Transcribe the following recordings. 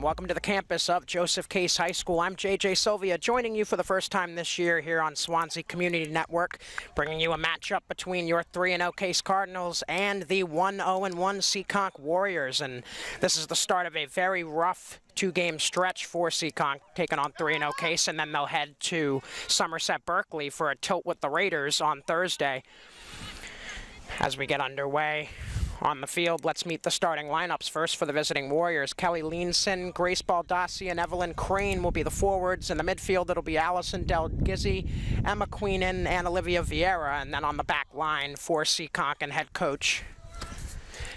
and welcome to the campus of JCHS High School. I'm JJ Sylvia, joining you for the first time this year here on Swansea Community Network, bringing you a matchup between your 3-0 Case Cardinals and the 1-0-1 Seekonk Warriors. And this is the start of a very rough two-game stretch for Seekonk, taking on 3-0 Case, and then they'll head to Somerset Berkeley for a tilt with the Raiders on Thursday. As we get underway on the field, let's meet the starting lineups. First for the visiting Warriors, Kelly Leanson, Grace Baldassi, and Evelyn Crane will be the forwards. In the midfield, it'll be Allison Del Gizzi, Emma Queenan, and Olivia Vieira. And then on the back line for Seekonk and head coach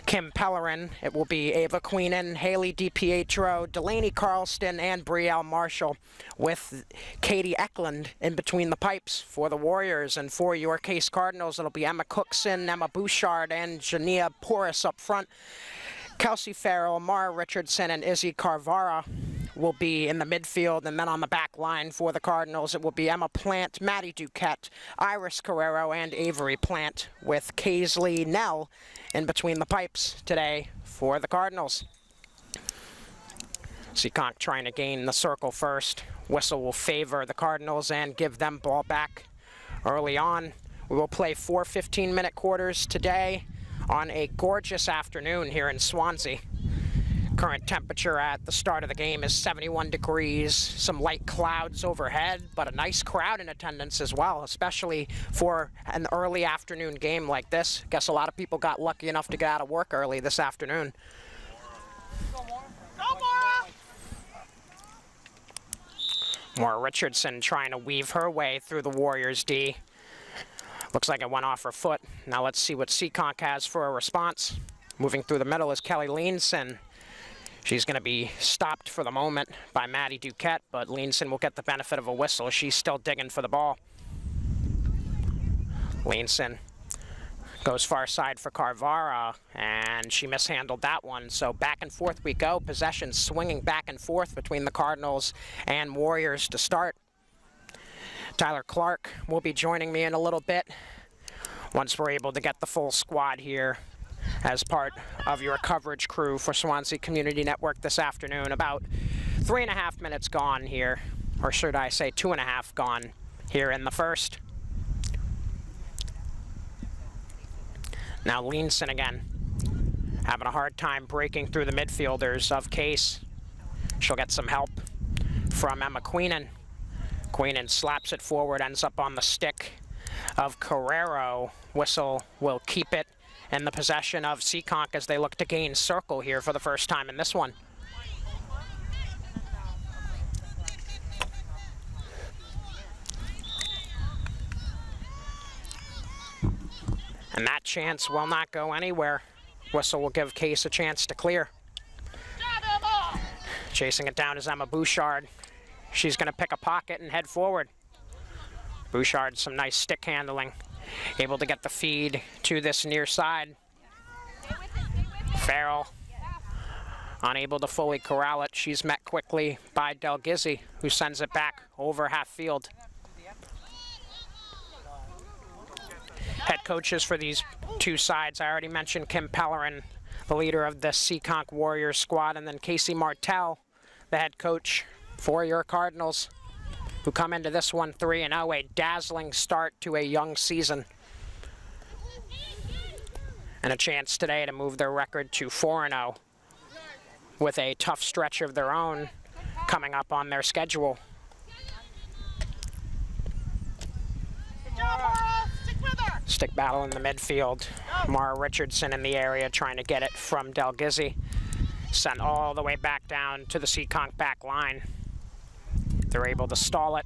Kim Pellerin, it will be Ava Queenan, Haley DiPietro, Delaney Carlston, and Brielle Marshall, with Katie Eklund in between the pipes for the Warriors. And for your Case Cardinals, it'll be Emma Cookson, Emma Bouchard, and Jania Porras up front. Kelsey Farrell, Mara Richardson, and Izzy Carvara will be in the midfield. And then on the back line for the Cardinals, it will be Emma Plant, Maddie Duquette, Iris Carrero, and Avery Plant, with Kaisley Nell in between the pipes today for the Cardinals. Seekonk trying to gain the circle first. Whistle will favor the Cardinals and give them ball back early on. We will play 4 15-minute quarters today on a gorgeous afternoon here in Swansea. Current temperature at the start of the game is 71 degrees, some light clouds overhead, but a nice crowd in attendance as well, especially for an early afternoon game like this. Guess a lot of people got lucky enough to get out of work early this afternoon. Mara Richardson trying to weave her way through the Warriors' D. Looks like it went off her foot. Now let's see what Seekonk has for a response. Moving through the middle is Kelly Leanson. She's going to be stopped for the moment by Maddie Duquette, but Leanson will get the benefit of a whistle. She's still digging for the ball. Leanson goes far side for Carvara, and she mishandled that one. So back and forth we go. Possession swinging back and forth between the Cardinals and Warriors to start. Tyler Clark will be joining me in a little bit once we're able to get the full squad here as part of your coverage crew for Swansea Community Network this afternoon. About 3.5 minutes gone here, or should I say 2.5 gone here in the first. Now Leanson again, having a hard time breaking through the midfielders of Case. She'll get some help from Emma Queenan. Queenan slaps it forward, ends up on the stick of Carrero. Whistle will keep it in the possession of Seekonk as they look to gain circle here for the first time in this one. And that chance will not go anywhere. Whistle will give Case a chance to clear. Chasing it down is Emma Bouchard. She's going to pick a pocket and head forward. Bouchard, some nice stick handling. Able to get the feed to this near side. Farrell, unable to fully corral it. She's met quickly by Del Gizzi, who sends it back over half field. Head coaches for these two sides, I already mentioned Kim Pellerin, the leader of the Seekonk Warriors squad, and then Casey Martell, the head coach for your Cardinals, who come into this one 3-0, a dazzling start to a young season. And a chance today to move their record to 4-0 with a tough stretch of their own coming up on their schedule. Stick battle in the midfield. Mara Richardson in the area trying to get it from Del Gizzi. Sent all the way back down to the Seekonk back line. They're able to stall it.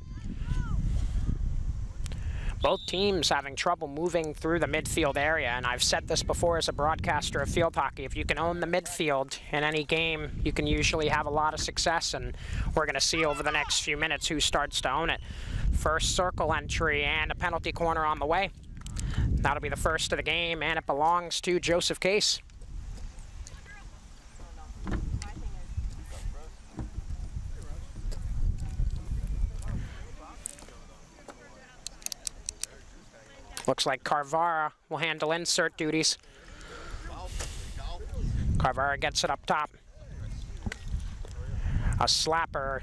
Both teams having trouble moving through the midfield area, and I've said this before as a broadcaster of field hockey. If you can own the midfield in any game, you can usually have a lot of success, and we're going to see over the next few minutes who starts to own it. First circle entry and a penalty corner on the way. That'll be the first of the game, and it belongs to Joseph Case. Looks like Carvara will handle insert duties. Carvara gets it up top. A slapper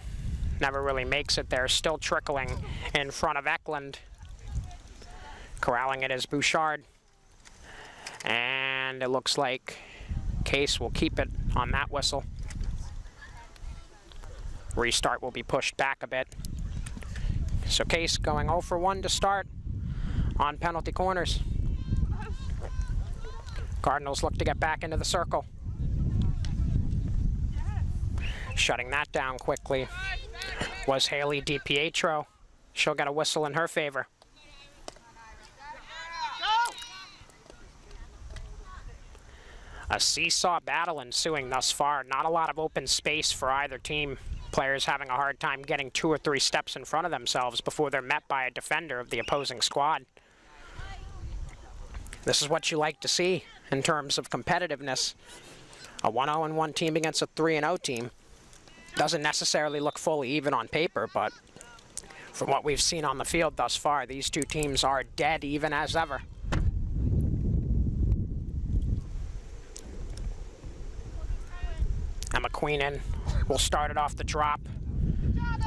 never really makes it there. Still trickling in front of Eklund. Corralling it is Bouchard. And it looks like Case will keep it on that whistle. Restart will be pushed back a bit. So Case going 0 for 1 to start on penalty corners. Cardinals look to get back into the circle. Shutting that down quickly was Haley DiPietro. She'll get a whistle in her favor. A seesaw battle ensuing thus far. Not a lot of open space for either team. Players having a hard time getting 2 or 3 steps in front of themselves before they're met by a defender of the opposing squad. This is what you like to see in terms of competitiveness. A 1-0-1 team against a 3-0 team. Doesn't necessarily look fully even on paper, but from what we've seen on the field thus far, these two teams are dead even as ever. Emma Queenan will start it off the drop.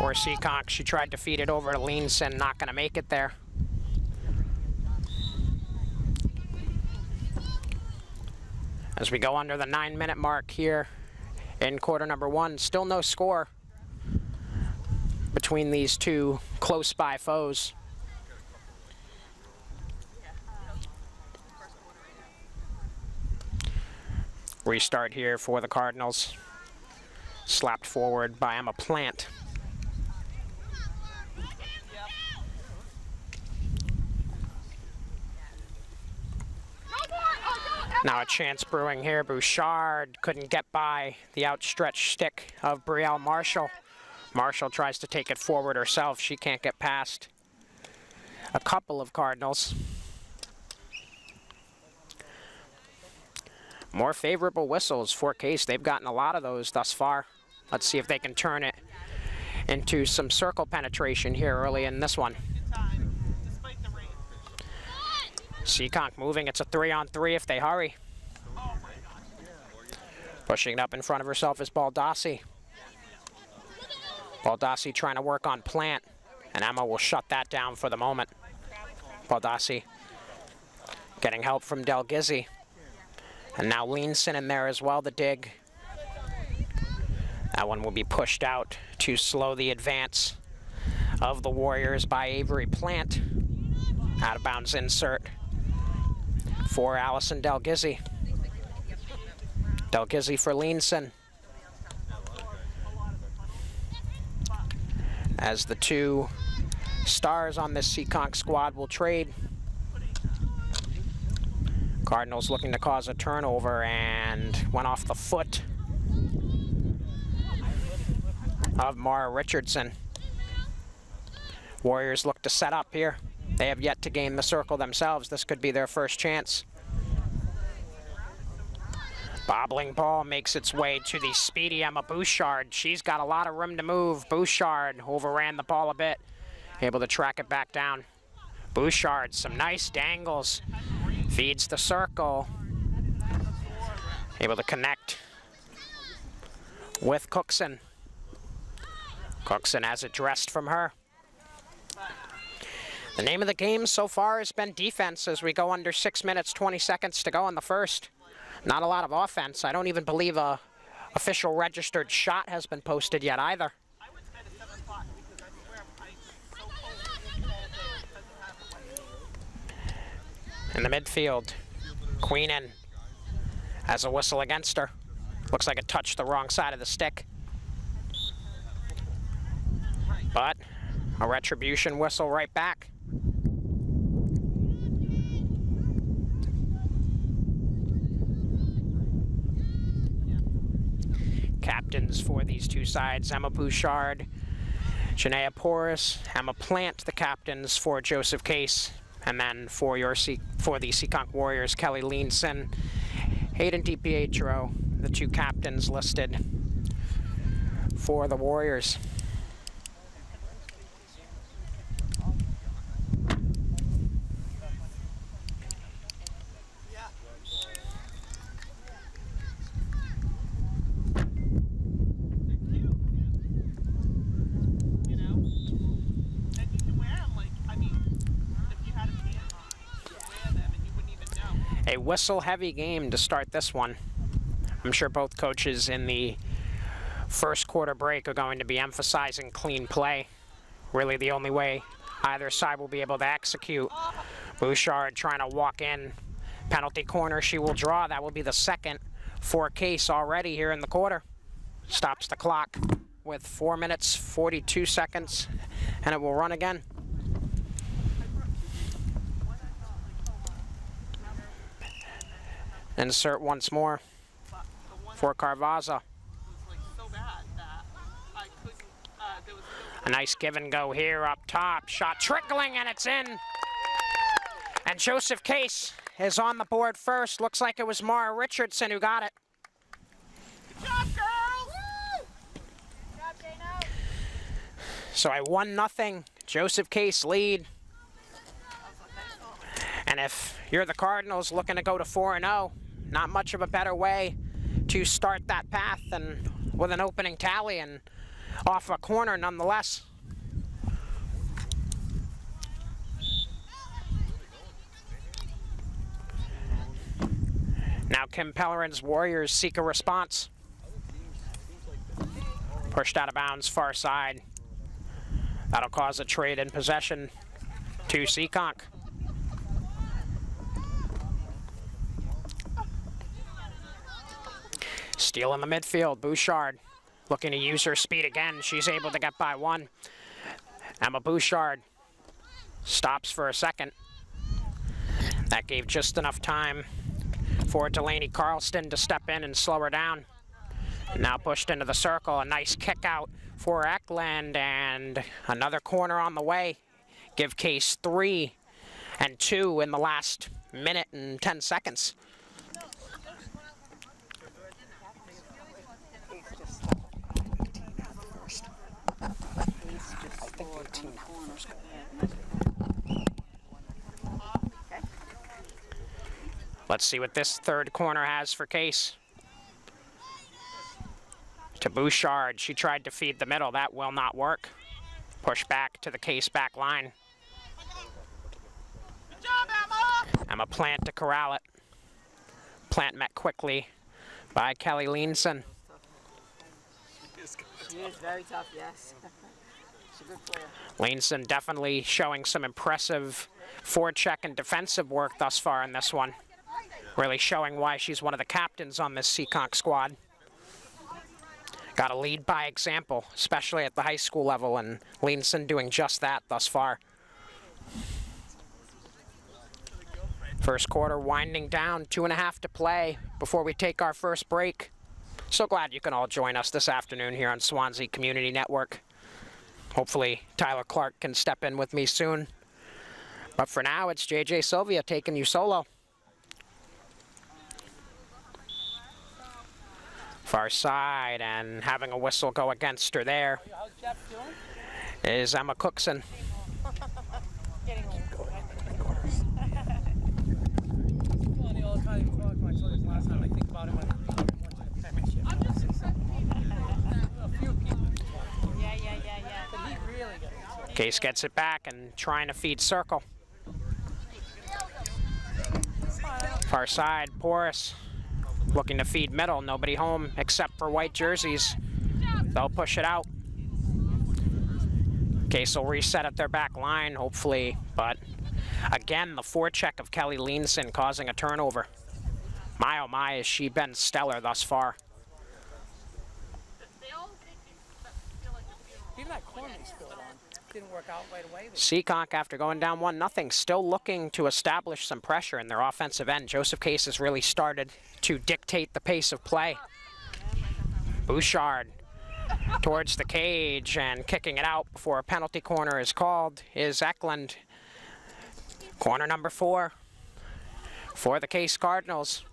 Or Seekonk, she tried to feed it over to Leanson, not going to make it there. As we go under the 9-minute mark here in quarter number 1, still no score between these two close-by foes. Restart here for the Cardinals. Slapped forward by Emma Plant. Now a chance brewing here. Bouchard couldn't get by the outstretched stick of Brielle Marshall. Marshall tries to take it forward herself. She can't get past a couple of Cardinals. More favorable whistles for Case. They've gotten a lot of those thus far. Let's see if they can turn it into some circle penetration here early in this one. Seekonk moving. It's a 3-on-3 if they hurry. Pushing it up in front of herself is Baldassi. Baldassi trying to work on Plant, and Emma will shut that down for the moment. Baldassi getting help from Del Gizzi. And now Leanson in there as well, the dig. That one will be pushed out to slow the advance of the Warriors by Avery Plant. Out of bounds insert for Allison Del Gizzi. Del Gizzi for Leanson. As the two stars on this Seekonk squad will trade. Cardinals looking to cause a turnover and went off the foot of Mara Richardson. Warriors look to set up here. They have yet to gain the circle themselves. This could be their first chance. Bobbling ball makes its way to the speedy Emma Bouchard. She's got a lot of room to move. Bouchard overran the ball a bit, able to track it back down. Bouchard, some nice dangles. Feeds the circle. Able to connect with Cookson. Cookson has it dressed from her. The name of the game so far has been defense as we go under 6 minutes, 20 seconds to go in the first. Not a lot of offense. I don't even believe a official registered shot has been posted yet either. In the midfield, Queenan has a whistle against her. Looks like it touched the wrong side of the stick. But a retribution whistle right back. Captains for these two sides, Emma Bouchard, Janaea Porras, Emma Plant, the captains for Joseph Case. And then for the Seekonk Warriors, Kelly Leanson, Hayden DiPietro, the two captains listed for the Warriors. A whistle-heavy game to start this one. I'm sure both coaches in the first quarter break are going to be emphasizing clean play. Really the only way either side will be able to execute. Bouchard trying to walk in. Penalty corner she will draw. That will be the second for Case already here in the quarter. Stops the clock with 4 minutes, 42 seconds, and it will run again. Insert once more for Carvaza. A nice give and go here up top. Shot trickling and it's in. And Joseph Case is on the board first. Looks like it was Mara Richardson who got it. Good job, girls! Good job, Dano. So a 1-0 Joseph Case lead. And if you're the Cardinals looking to go to 4-0, not much of a better way to start that path than with an opening tally and off a corner nonetheless. Now Kim Pellerin's Warriors seek a response. Pushed out of bounds, far side. That'll cause a trade in possession to Seekonk. Steal in the midfield, Bouchard looking to use her speed again. She's able to get by one. Emma Bouchard stops for a second. That gave just enough time for Delaney Carlston to step in and slow her down. Now pushed into the circle, a nice kick out for Eklund, and another corner on the way. Give Case 3 and 2 in the last minute and 10 seconds. Let's see what this third corner has for Case. To Bouchard, she tried to feed the middle. That will not work. Push back to the Case back line. Good job, Emma! Emma Plant to corral it. Plant met quickly by Kelly Leanson. She is very tough, yes. She's a good player. Leanson definitely showing some impressive forecheck and defensive work thus far in this one. Really showing why she's one of the captains on this Seekonk squad. Got to lead by example, especially at the high school level, and Leanson doing just that thus far. First quarter winding down, 2.5 to play before we take our first break. So glad you can all join us this afternoon here on Swansea Community Network. Hopefully Tyler Clark can step in with me soon. But for now, it's JJ Sylvia taking you solo. Far side, and having a whistle go against her there is Emma Cookson. Case gets it back and trying to feed circle. Far side, Porras. Looking to feed middle, nobody home except for white jerseys. They'll push it out. Case will reset at their back line, hopefully, but again, the forecheck of Kelly Leanson causing a turnover. My oh my, has she been stellar thus far. Even that corner he spilled on didn't work out right away. Seekonk, after going down 1-0, still looking to establish some pressure in their offensive end. Joseph Case has really started to dictate the pace of play. Bouchard towards the cage and kicking it out before a penalty corner is called is Eklund. Corner number 4 for the Case Cardinals,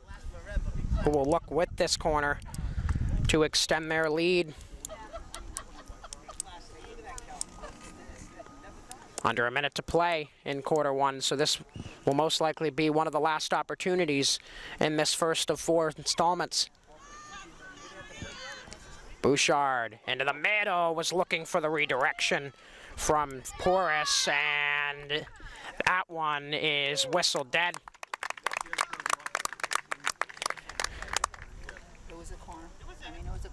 who will look with this corner to extend their lead. Under a minute to play in quarter 1, so this will most likely be one of the last opportunities in this first of 4 installments. Bouchard into the middle, was looking for the redirection from Porras, and that one is whistled dead.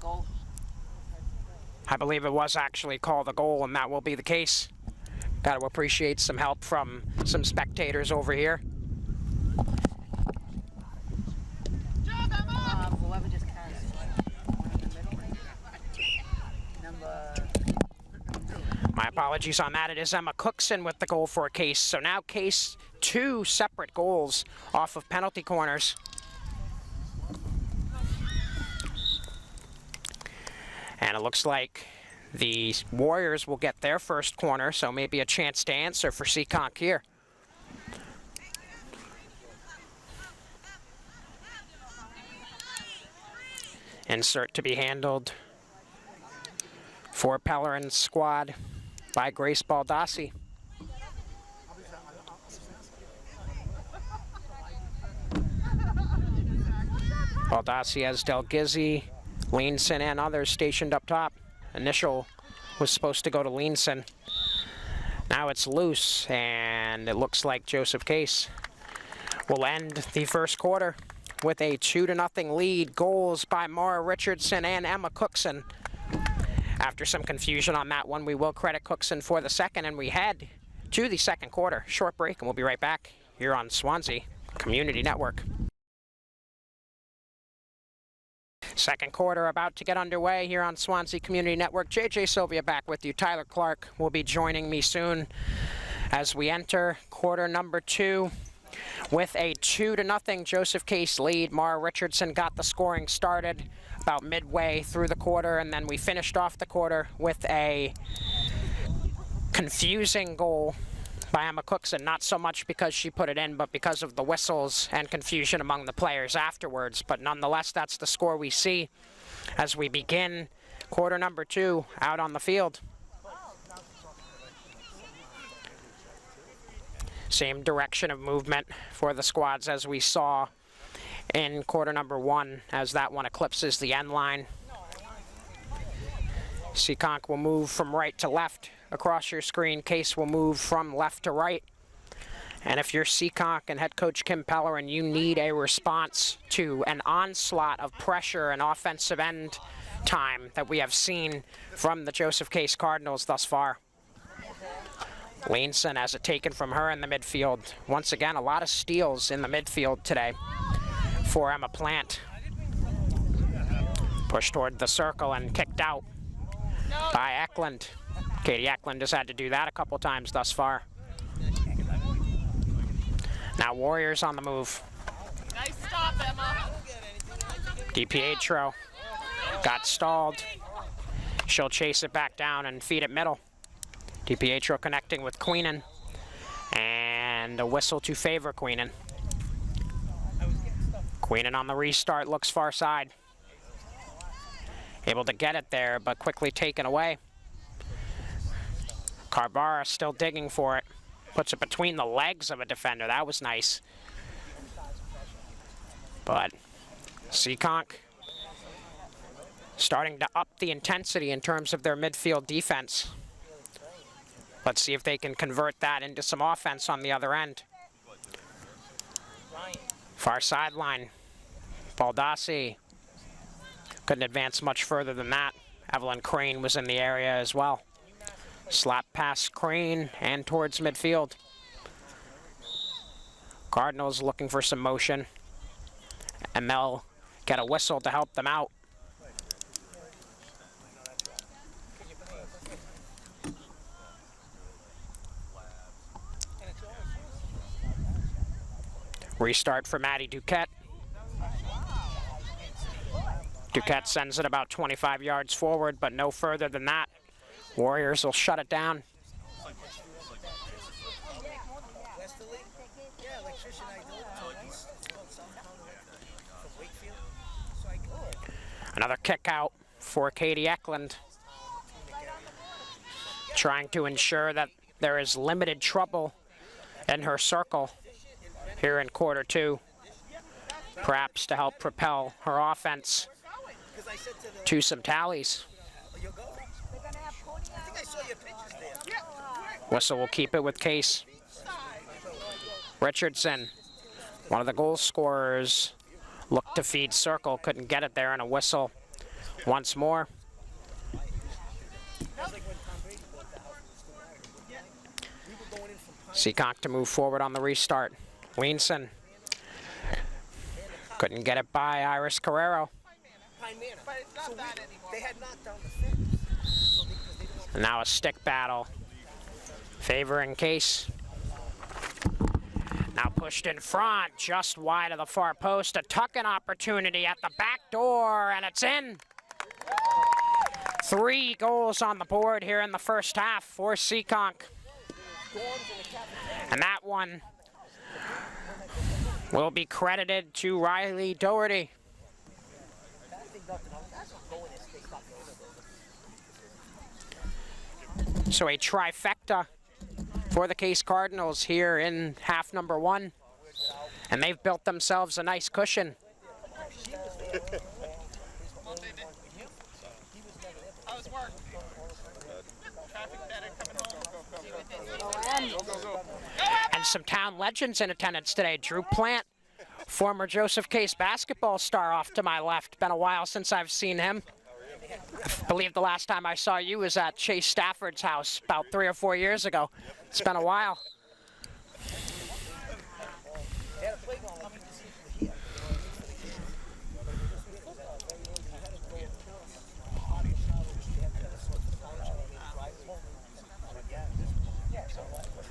Goal. I believe it was actually called a goal, and that will be the case. Got to appreciate some help from some spectators over here. Whoever just carries one in the middle. Number. My apologies on that. It is Emma Cookson with the goal for Case. So now Case 2 separate goals off of penalty corners. And it looks like the Warriors will get their first corner, so maybe a chance to answer for Seekonk here. Insert to be handled for Pellerin's squad by Grace Baldassi. Baldassi has Del Gizzi, Leanson, and others stationed up top. Initial was supposed to go to Leanson. Now it's loose, and it looks like Joseph Case will end the first quarter with a 2-0 lead. Goals by Mara Richardson and Emma Cookson. After some confusion on that one, we will credit Cookson for the second, and we head to the second quarter. Short break, and we'll be right back here on Swansea Community Network. Second quarter about to get underway here on Swansea Community Network. JJ Sylvia back with you. Tyler Clark will be joining me soon as we enter quarter number 2 with a 2-0 Joseph Case lead. Mara Richardson got the scoring started about midway through the quarter, and then we finished off the quarter with a confusing goal by Emma Cookson, not so much because she put it in, but because of the whistles and confusion among the players afterwards. But nonetheless, that's the score we see as we begin quarter number 2 out on the field. Same direction of movement for the squads as we saw in quarter number 1, as that one eclipses the end line. Seekonk will move from right to left across your screen. Case will move from left to right. And if you're Seekonk and head coach Kim Pellerin, you need a response to an onslaught of pressure and offensive end time that we have seen from the Joseph Case Cardinals thus far. Leanson has it taken from her in the midfield. Once again, a lot of steals in the midfield today for Emma Plant. Pushed toward the circle and kicked out by Eklund. Katie Eklund has had to do that a couple times thus far. Now Warriors on the move. Nice stop, Emma. DiPietro got stalled. She'll chase it back down and feed it middle. DiPietro connecting with Queenan, and a whistle to favor Queenan. Queenan on the restart looks far side. Able to get it there, but quickly taken away. Carbara still digging for it. Puts it between the legs of a defender. That was nice. But Seekonk starting to up the intensity in terms of their midfield defense. Let's see if they can convert that into some offense on the other end. Far sideline. Baldassi couldn't advance much further than that. Evelyn Crane was in the area as well. Slap past Crane and towards midfield. Cardinals looking for some motion, and they'll get a whistle to help them out. Restart for Maddie Duquette. Duquette sends it about 25 yards forward, but no further than that. Warriors will shut it down. Another kick out for Katie Eklund, trying to ensure that there is limited trouble in her circle here in quarter 2, perhaps to help propel her offense to some tallies. Whistle will keep it with Case. Richardson, one of the goal scorers, looked to feed circle, couldn't get it there, and a whistle once more. Seekonk to move forward on the restart. Leanson couldn't get it by Iris Carrero. But it's not that anymore. They had knocked down the fence. And now a stick battle favoring Case. Now pushed in front, just wide of the far post. A tuck-in opportunity at the back door, and it's in. 3 goals on the board here in the first half for Seekonk. And that one will be credited to Riley Doherty. So a trifecta for the Case Cardinals here in half number 1. And they've built themselves a nice cushion. How was work? Traffic better coming home. And some town legends in attendance today. Drew Plant, former Joseph Case basketball star off to my left. Been a while since I've seen him. I believe the last time I saw you was at Chase Stafford's house about 3 or 4 years ago. It's been a while.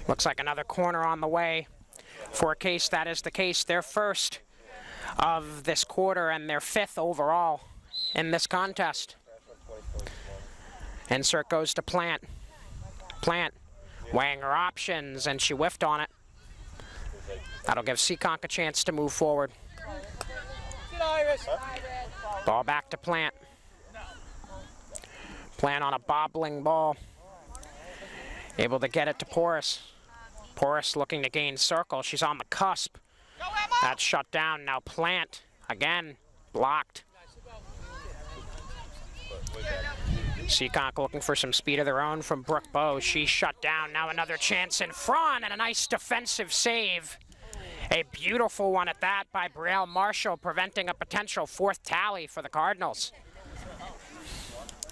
Looks like another corner on the way for Case. That is the Case. Their first of this quarter and their 5th overall in this contest. Insert goes to Plant. Plant weighing her options, and she whiffed on it. That'll give Seekonk a chance to move forward. Ball back to Plant. Plant on a bobbling ball. Able to get it to Porras. Porras looking to gain circle. She's on the cusp. That's shut down. Now Plant again blocked. Seekonk looking for some speed of their own from Brooke Bowe. She's shut down. Now another chance in front, and a nice defensive save. A beautiful one at that by Brielle Marshall, preventing a potential 4th tally for the Cardinals.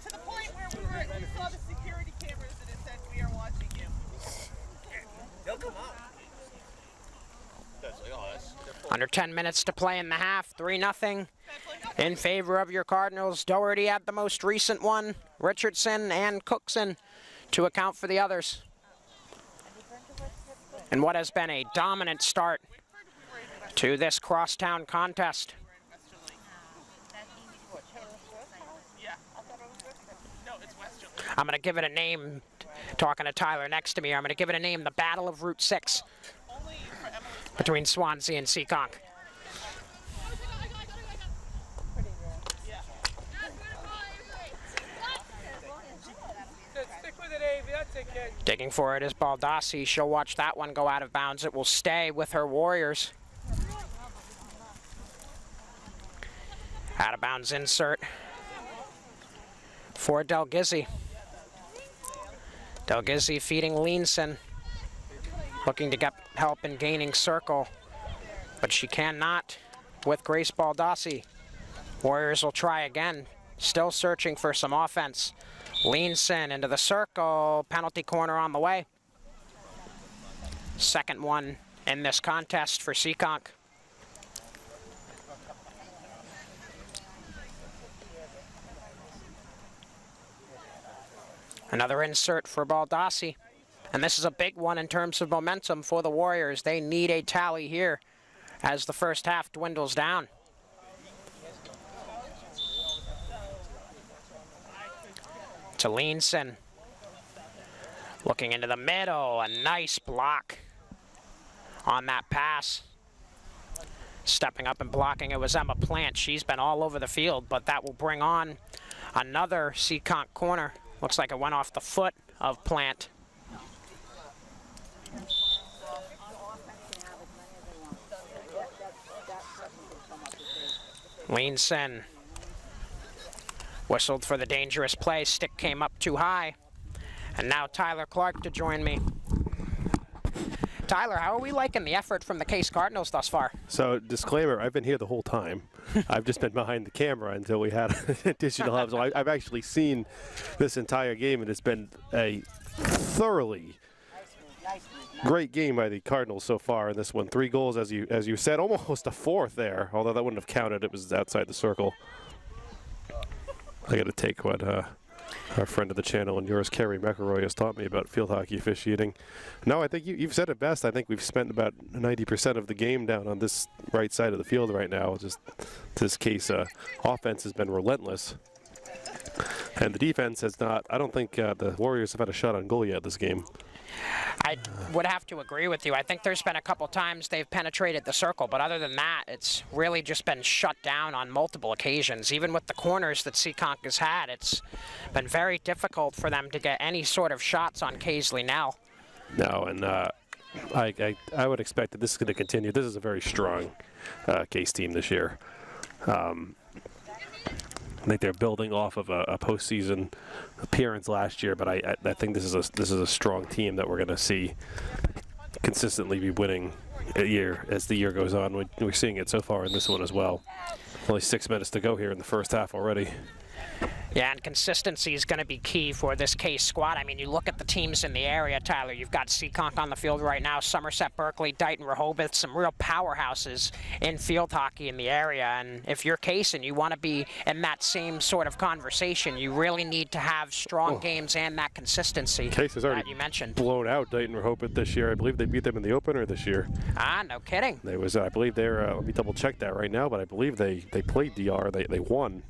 To the point where we saw the security cameras and it said we are watching you. They'll come out. Under 10 minutes to play in the half, 3-0 in favor of your Cardinals. Doherty had the most recent one, Richardson and Cookson to account for the others. And what has been a dominant start to this crosstown contest. I'm going to give it a name, talking to Tyler next to me, I'm going to give it a name, the Battle of Route 6 between Swansea and Seekonk. Digging for it is Baldassi. She'll watch that one go out of bounds. It will stay with her Warriors. Out of bounds insert for Del Gizzi. Del Gizzi feeding Leanson. Looking to get help in gaining circle, but she cannot with Grace Baldassi. Warriors will try again. Still searching for some offense. Leanson into the circle, penalty corner on the way. Second one in this contest for Seekonk. Another insert for Baldassi. And this is a big one in terms of momentum for the Warriors. They need a tally here as the first half dwindles down. To Leanson. Looking into the middle, a nice block on that pass. Stepping up and blocking it was Emma Plant. She's been all over the field, but that will bring on another Seekonk corner. Looks like it went off the foot of Plant. Leanson whistled for the dangerous play. Stick came up too high. And now Tyler Clark to join me. Tyler, how are we liking the effort from the Case Cardinals thus far? So, disclaimer, I've been here the whole time. I've just been behind the camera until we had additional help. So I've actually seen this entire game, and it's been a thoroughly great game by the Cardinals so far in this one. 3 goals, as you said, almost a fourth there, although that wouldn't have counted. It was outside the circle. I got to take what our friend of the channel and yours, Kerry McElroy, has taught me about field hockey officiating. No, I think you've said it best. I think we've spent about 90% of the game down on this right side of the field right now. Just this Case offense has been relentless. And the defense has not. I don't think the Warriors have had a shot on goal yet this game. I would have to agree with you. I think there's been a couple times they've penetrated the circle, but other than that, it's really just been shut down on multiple occasions. Even with the corners that Seekonk has had, it's been very difficult for them to get any sort of shots on Kaisley now. No, and I would expect that this is going to continue. This is a very strong Case team this year. I think they're building off of a postseason appearance last year, but I think this is a strong team that we're going to see consistently be winning as the year goes on. We're seeing it so far in this one as well. Only 6 minutes to go here in the first half already. Yeah, and consistency is going to be key for this Case squad. I mean, you look at the teams in the area, Tyler. You've got Seekonk on the field right now, Somerset, Berkeley, Dighton, Rehoboth, some real powerhouses in field hockey in the area. And if you're Case and you want to be in that same sort of conversation, you really need to have strong games and that consistency Case has already that you mentioned. Blown out Dighton, Rehoboth this year. I believe they beat them in the opener this year. Ah, no kidding. There was, I believe they're, let me double check that right now, but I believe they played DR. They won.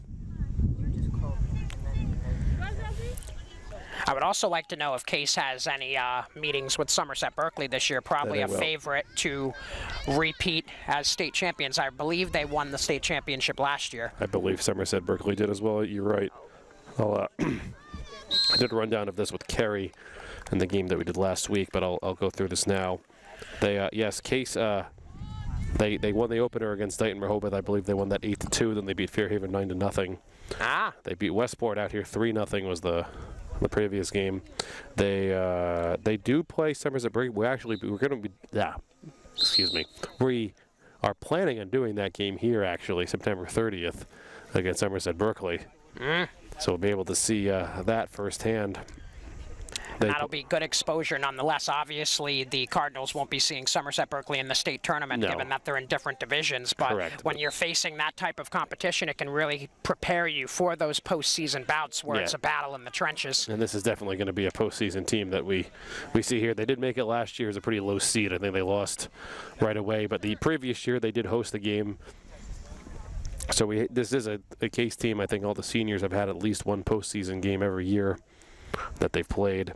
I would also like to know if Case has any meetings with Somerset Berkeley this year. Probably a favorite to repeat as state champions. I believe they won the state championship last year. I believe Somerset Berkeley did as well. You're right. I did a rundown of this with Kerry in the game that we did last week, but I'll go through this now. Yes, Case. They won the opener against Dighton Rehoboth. I believe they won that 8-2. Then they beat Fairhaven 9-0. Ah. They beat Westport out here 3-0 was the previous game. They do play Somerset Berkeley. We're going to be excuse me. We are planning on doing that game here actually September 30th against Somerset Berkeley. So we'll be able to see that firsthand. That'll be good exposure nonetheless. Obviously, the Cardinals won't be seeing Somerset Berkeley in the state tournament, given that they're in different divisions. But when you're facing that type of competition, it can really prepare you for those postseason bouts where it's a battle in the trenches. And this is definitely going to be a postseason team that we see here. They did make it last year as a pretty low seed. I think they lost right away. But the previous year, they did host the game. So this is a Case team. I think all the seniors have had at least one postseason game every year that they've played.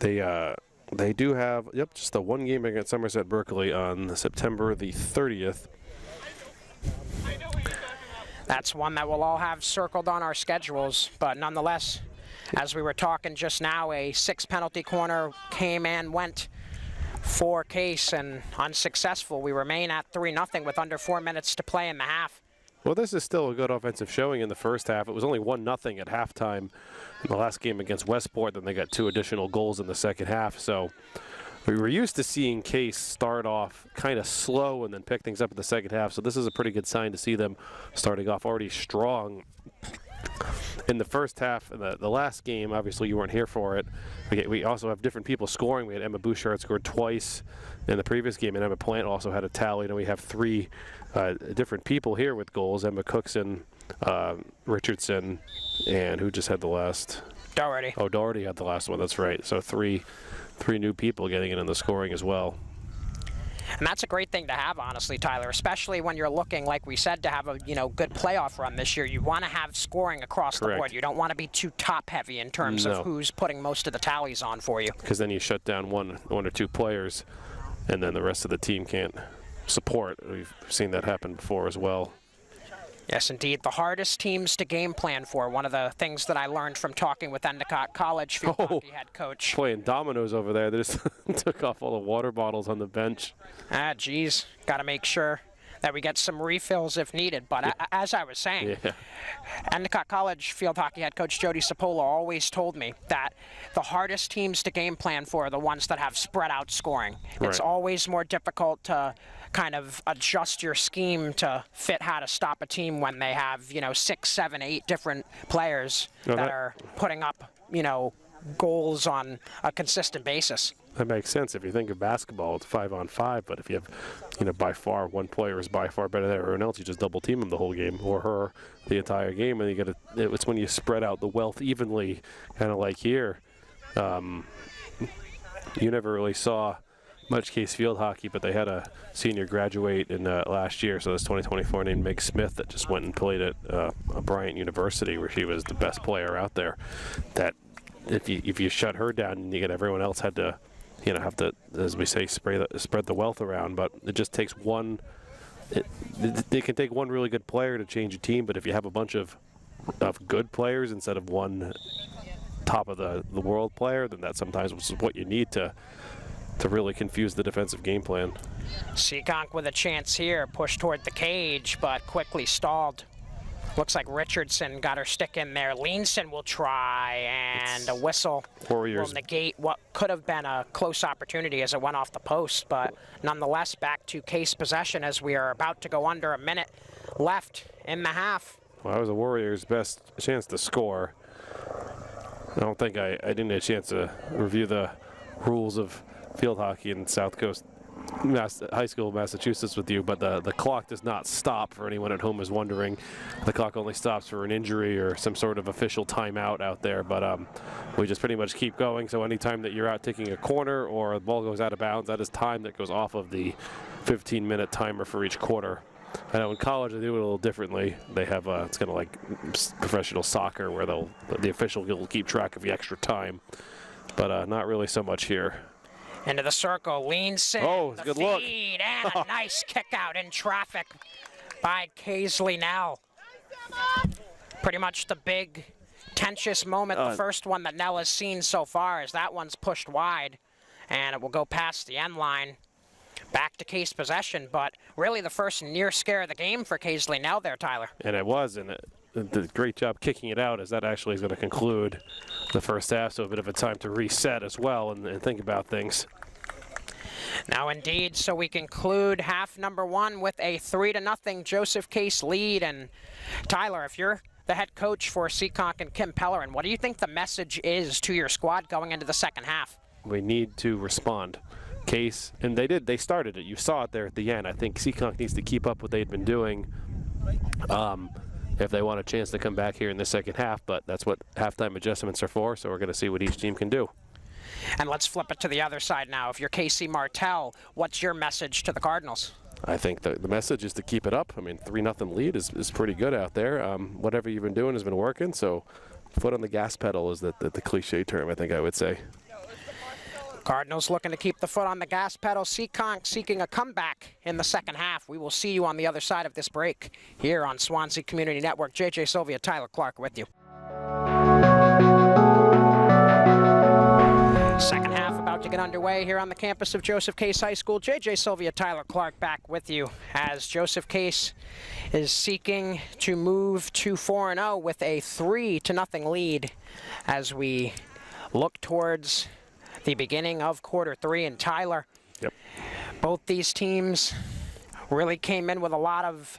They do have, just the one game against Somerset Berkeley on September the 30th. That's one that we'll all have circled on our schedules, but nonetheless, as we were talking just now, a 6-penalty corner came and went for Case and unsuccessful. We remain at 3-0 with under 4 minutes to play in the half. Well, this is still a good offensive showing in the first half. It was only 1-0 at halftime in the last game against Westport. Then they got 2 additional goals in the second half. So we were used to seeing Case start off kind of slow and then pick things up in the second half. So this is a pretty good sign to see them starting off already strong in the first half. The last game, obviously you weren't here for it. We also have different people scoring. We had Emma Bouchard scored twice in the previous game, and Emma Plant also had a tally. And we have 3 different people here with goals. Emma Cookson, Richardson, and who just had the last? Doherty. Oh, Doherty had the last one. That's right. So three new people getting in the scoring as well. And that's a great thing to have, honestly, Tyler, especially when you're looking, like we said, to have a good playoff run this year. You want to have scoring across the board. You don't want to be too top-heavy in terms of who's putting most of the tallies on for you. Because then you shut down one or 2 players, and then the rest of the team can't support. We've seen that happen before as well. Yes, indeed. The hardest teams to game plan for. One of the things that I learned from talking with Endicott College field hockey head coach. Playing dominoes over there. They just took off all the water bottles on the bench. Ah, geez. Got to make sure that we get some refills if needed. But as I was saying, Endicott College field hockey head coach Jody Cipolla always told me that the hardest teams to game plan for are the ones that have spread out scoring. Right. It's always more difficult to kind of adjust your scheme to fit how to stop a team when they have, 6, 7, 8 different players that are putting up, goals on a consistent basis. That makes sense. If you think of basketball, it's 5-on-5, but if you have, by far, one player is by far better than everyone else, you just double team him the whole game, or her the entire game, and it's when you spread out the wealth evenly, kind of like here. You never really saw much Case field hockey, but they had a senior graduate in last year, so this 2024, named Meg Smith, that just went and played at Bryant University, where she was the best player out there. That if you shut her down, and you get everyone else had to, have to, as we say, spread the wealth around. But it just takes one. It can take one really good player to change a team, but if you have a bunch of good players instead of one top of the world player, then that sometimes is what you need to really confuse the defensive game plan. Seekonk with a chance here, pushed toward the cage, but quickly stalled. Looks like Richardson got her stick in there. Leanson will try, and a whistle will negate what could have been a close opportunity as it went off the post, but nonetheless back to Case possession as we are about to go under a minute left in the half. Well, that was the Warriors' best chance to score. I don't think I didn't get a chance to review the rules of field hockey in South Coast High School, Massachusetts with you, but the clock does not stop. For anyone at home is wondering, the clock only stops for an injury or some sort of official timeout out there, but we just pretty much keep going. So anytime that you're out taking a corner or the ball goes out of bounds, that is time that goes off of the 15-minute timer for each quarter. I know in college they do it a little differently. They have it's kind of like professional soccer where the official will keep track of the extra time, but not really so much here. Into the circle, Leanson, oh, the good feed, look. And a nice kick out in traffic by Kaisley Nell. Pretty much the big, tensious moment, the first one that Nell has seen so far, as that one's pushed wide, and it will go past the end line. Back to Case possession, but really the first near scare of the game for Kaisley Nell there, Tyler. And it was, and the great job kicking it out, as that actually is going to conclude the first half, so a bit of a time to reset as well and think about things. Now indeed, so we conclude half number one with a 3-0 Joseph Case lead. And Tyler, if you're the head coach for Seekonk and Kim Pellerin, what do you think the message is to your squad going into the second half? We need to respond. Case, and they started it. You saw it there at the end. I think Seekonk needs to keep up what they've been doing if they want a chance to come back here in the second half, but that's what halftime adjustments are for, so we're going to see what each team can do. And let's flip it to the other side now. If you're Casey Martell, what's your message to the Cardinals? I think the message is to keep it up. I mean, 3-0 lead is pretty good out there. Whatever you've been doing has been working, so foot on the gas pedal is the cliche term, I think I would say. Cardinals looking to keep the foot on the gas pedal. Seekonk seeking a comeback in the second half. We will see you on the other side of this break here on Swansea Community Network. JJ Sylvia, Tyler Clark with you. Second half about to get underway here on the campus of Joseph Case High School. JJ Sylvia, Tyler Clark back with you as Joseph Case is seeking to move to 4-0 with a 3-0 lead as we look towards the beginning of quarter three. And Tyler, yep, both these teams really came in with a lot of,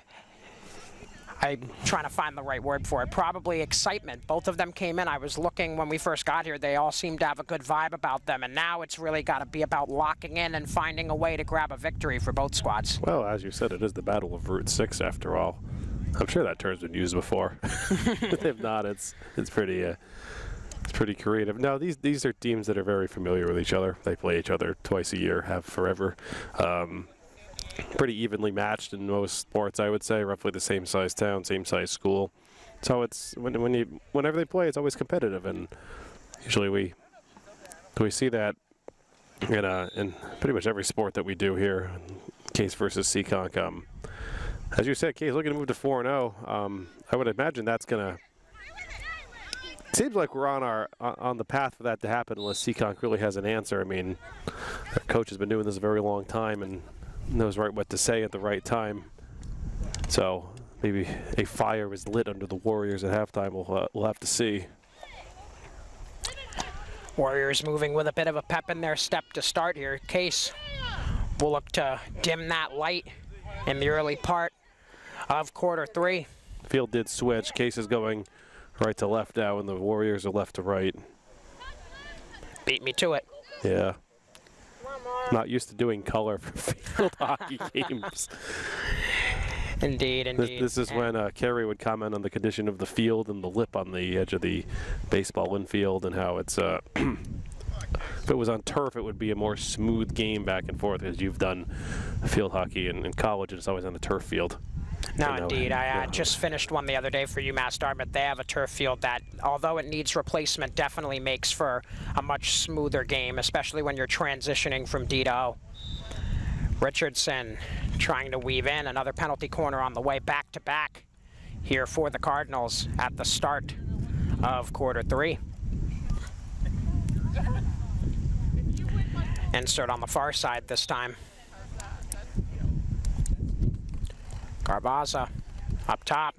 I'm trying to find the right word for it, probably excitement. Both of them came in. I was looking when we first got here, they all seemed to have a good vibe about them, and now it's really got to be about locking in and finding a way to grab a victory for both squads. Well, as you said, it is the Battle of Route 6 after all. I'm sure that term's been used before. If not, it's pretty creative. Now, these are teams that are very familiar with each other. They play each other twice a year, have forever. Pretty evenly matched in most sports, I would say. Roughly the same size town, same size school. So it's whenever they play, it's always competitive, and usually we see that in pretty much every sport that we do here. Case versus Seekonk. As you said, Case looking to move to 4-0. I would imagine that's gonna. Seems like we're on the path for that to happen unless Seekonk really has an answer. I mean, their coach has been doing this a very long time and knows right what to say at the right time. So maybe a fire was lit under the Warriors at halftime. We'll have to see. Warriors moving with a bit of a pep in their step to start here. Case will look to dim that light in the early part of quarter 3. Field did switch. Case is going right to left now, and the Warriors are left to right. Beat me to it. Yeah. Not used to doing color for field hockey games. Indeed, indeed. This is when Kerry would comment on the condition of the field and the lip on the edge of the baseball infield and how it's, if it was on turf, it would be a more smooth game back and forth, as you've done field hockey in college, and it's always on the turf field. No, indeed. I just finished one the other day for UMass Dartmouth. They have a turf field that, although it needs replacement, definitely makes for a much smoother game, especially when you're transitioning from D to O. Richardson trying to weave in another penalty corner on the way back-to-back here for the Cardinals at the start of quarter 3. Insert on the far side this time. Garbaza up top,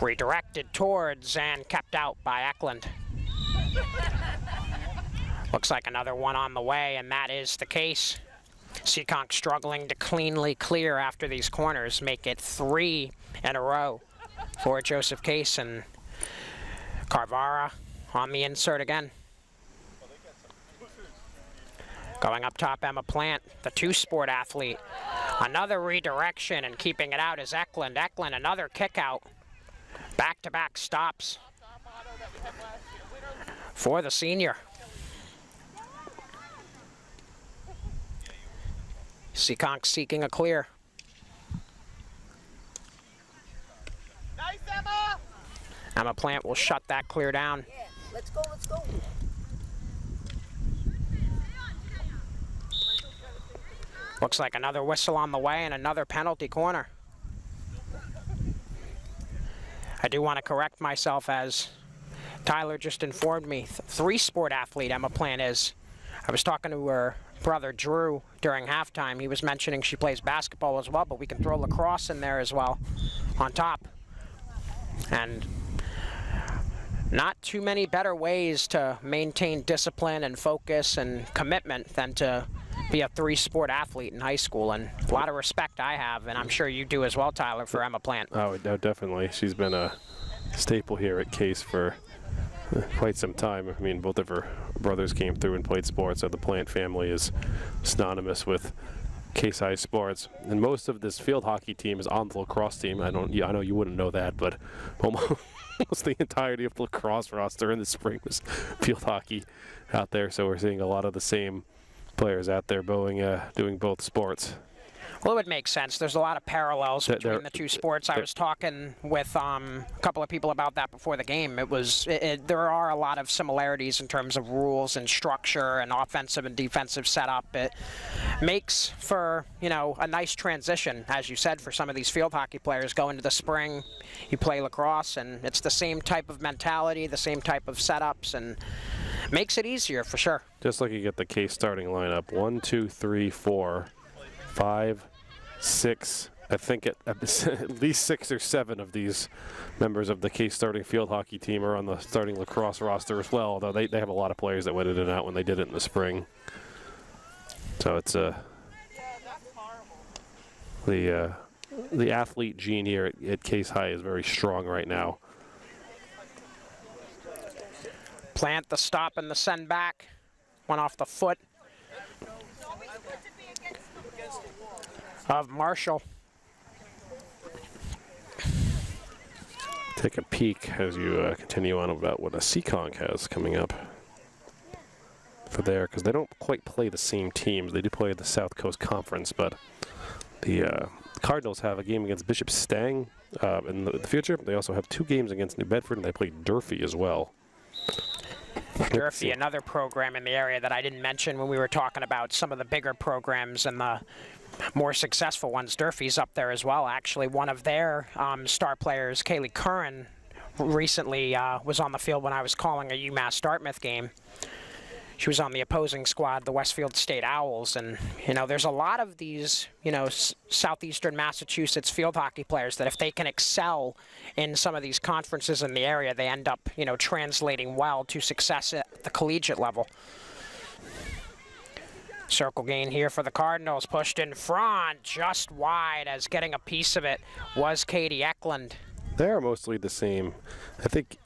redirected towards and kept out by Eklund. Looks like another one on the way, and that is the case. Seekonk struggling to cleanly clear after these corners, make it 3 in a row for Joseph Case, and Carvara on the insert again. Going up top, Emma Plant, the two-sport athlete. Another redirection, and keeping it out is Eklund. Eklund, another kick out. Back-to-back stops for the senior. Seekonk seeking a clear. Nice, Emma! Emma Plant will shut that clear down. Yeah, let's go, let's go. Looks like another whistle on the way and another penalty corner. I do want to correct myself, as Tyler just informed me. Three-sport athlete Emma Plant is. I was talking to her brother Drew during halftime. He was mentioning she plays basketball as well, but we can throw lacrosse in there as well on top. And not too many better ways to maintain discipline and focus and commitment than to be a three-sport athlete in high school, and a lot of respect I have, and I'm sure you do as well, Tyler, for Emma Plant. Oh, no, definitely. She's been a staple here at Case for quite some time. I mean, both of her brothers came through and played sports, so the Plant family is synonymous with Case High sports. And most of this field hockey team is on the lacrosse team. I know you wouldn't know that, but almost the entirety of the lacrosse roster in the spring was field hockey out there. So we're seeing a lot of the same players out there doing both sports. Well, it would make sense. There's a lot of parallels between the two sports. I was talking with a couple of people about that before the game. There are a lot of similarities in terms of rules and structure and offensive and defensive setup. It makes for, a nice transition, as you said, for some of these field hockey players. Go into the spring, you play lacrosse, and it's the same type of mentality, the same type of setups, and makes it easier for sure. Just looking at the Case starting lineup, 1, 2, 3, 4, 5, 6. I think at least 6 or 7 of these members of the Case starting field hockey team are on the starting lacrosse roster as well, although they have a lot of players that went in and out when they did it in the spring. So it's the athlete gene here at Case High is very strong right now. Plant the stop and the send back. Went off the foot of Marshall. Take a peek as you continue on about what a Seekonk has coming up for there, because they don't quite play the same teams. They do play the South Coast Conference, but the Cardinals have a game against Bishop Stang in the future. They also have 2 games against New Bedford, and they play Durfee as well. Durfee, another program in the area that I didn't mention when we were talking about some of the bigger programs and the more successful ones. Durfee's up there as well. Actually, one of their star players, Kaylee Curran, recently was on the field when I was calling a UMass Dartmouth game. She was on the opposing squad, the Westfield State Owls, and there's a lot of these southeastern Massachusetts field hockey players that if they can excel in some of these conferences in the area, they end up translating well to success at the collegiate level. Circle gain here for the Cardinals, pushed in front, just wide, as getting a piece of it was Katie Eklund. They're mostly the same. I think,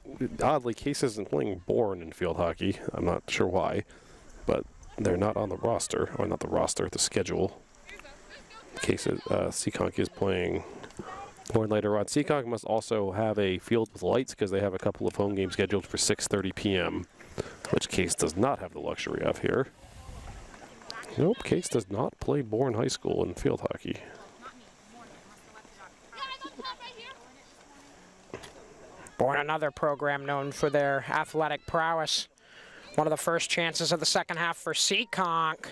oddly, Case isn't playing Bourne in field hockey. I'm not sure why, but they're not on the roster, or not the roster, the schedule. Case, Seekonk is playing Bourne later on. Seekonk must also have a field with lights because they have a couple of home games scheduled for 6:30 p.m., which Case does not have the luxury of here. Nope, Case does not play Bourne High School in field hockey. Bourne, another program known for their athletic prowess. One of the first chances of the second half for Seekonk.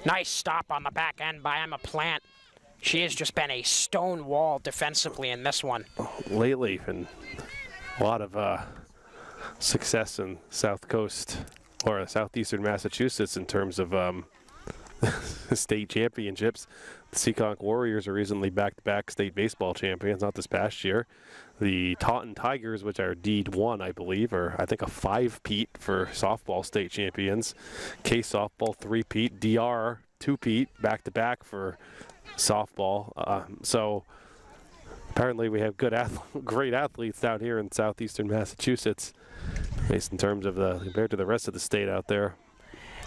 Nice stop on the back end by Emma Plant. She has just been a stone wall defensively in this one. Lately, and a lot of success in South Coast or southeastern Massachusetts in terms of state championships. The Seekonk Warriors are recently back-to-back state baseball champions, not this past year. The Taunton Tigers, which are D1, I believe, are I think a 5-peat for softball state champions. K softball 3-peat, DR 2-peat, back-to-back for softball. So apparently we have great athletes down here in southeastern Massachusetts, at least in terms of compared to the rest of the state out there.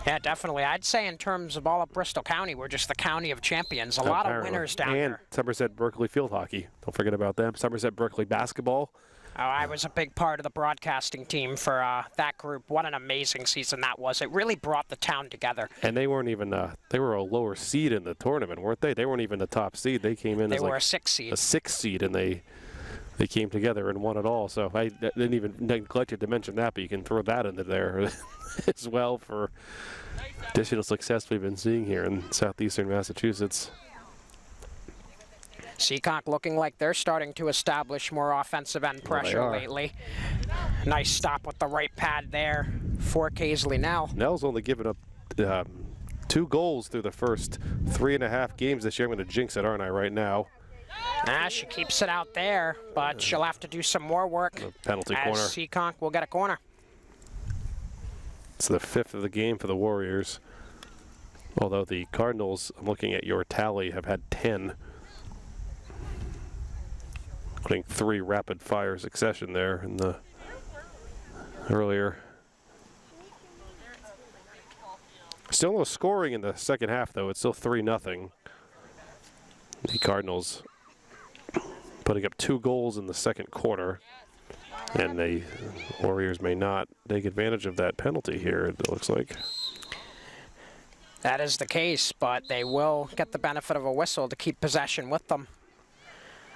Yeah, definitely. I'd say in terms of all of Bristol County, we're just the county of champions. A lot of winners down and there. And Somerset Berkeley field hockey. Don't forget about them. Somerset Berkeley basketball. Oh, I was a big part of the broadcasting team for that group. What an amazing season that was. It really brought the town together. And they weren't even, they were a lower seed in the tournament, weren't they? They weren't even the top seed. They came in as like a 6th seed. A 6th seed, and they came together and won it all. So I didn't even neglected to mention that, but you can throw that into there as well for additional success we've been seeing here in southeastern Massachusetts. Seekonk looking like they're starting to establish more offensive end pressure lately. Nice stop with the right pad there for Kaisley Nell. Nell's only given up 2 goals through the first 3.5 games this year. I'm going to jinx it, aren't I, right now? She keeps it out there, but she'll have to do some more work. Penalty corner. Seekonk will get a corner. It's the 5th of the game for the Warriors. Although the Cardinals, I'm looking at your tally, have had 10. Including 3 rapid fire succession there in the earlier. Still no scoring in the second half, though. It's still 3-0. The Cardinals putting up 2 goals in the second quarter. And the Warriors may not take advantage of that penalty here, it looks like. That is the case, but they will get the benefit of a whistle to keep possession with them.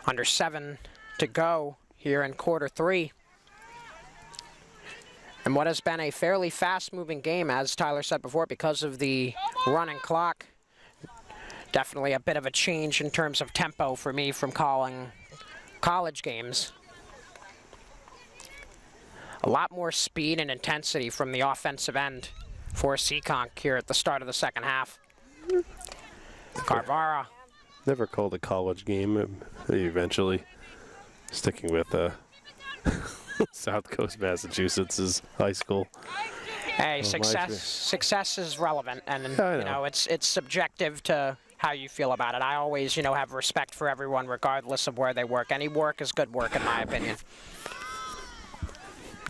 Under 7 to go here in quarter 3. And what has been a fairly fast-moving game, as Tyler said before, because of the running clock. Definitely a bit of a change in terms of tempo for me from calling college games. A lot more speed and intensity from the offensive end for Seekonk here at the start of the second half. Carvara. Never called a college game, eventually. Sticking with South Coast Massachusetts' high school. Hey, success is relevant, and it's subjective to how you feel about it. I always, have respect for everyone regardless of where they work. Any work is good work, in my opinion.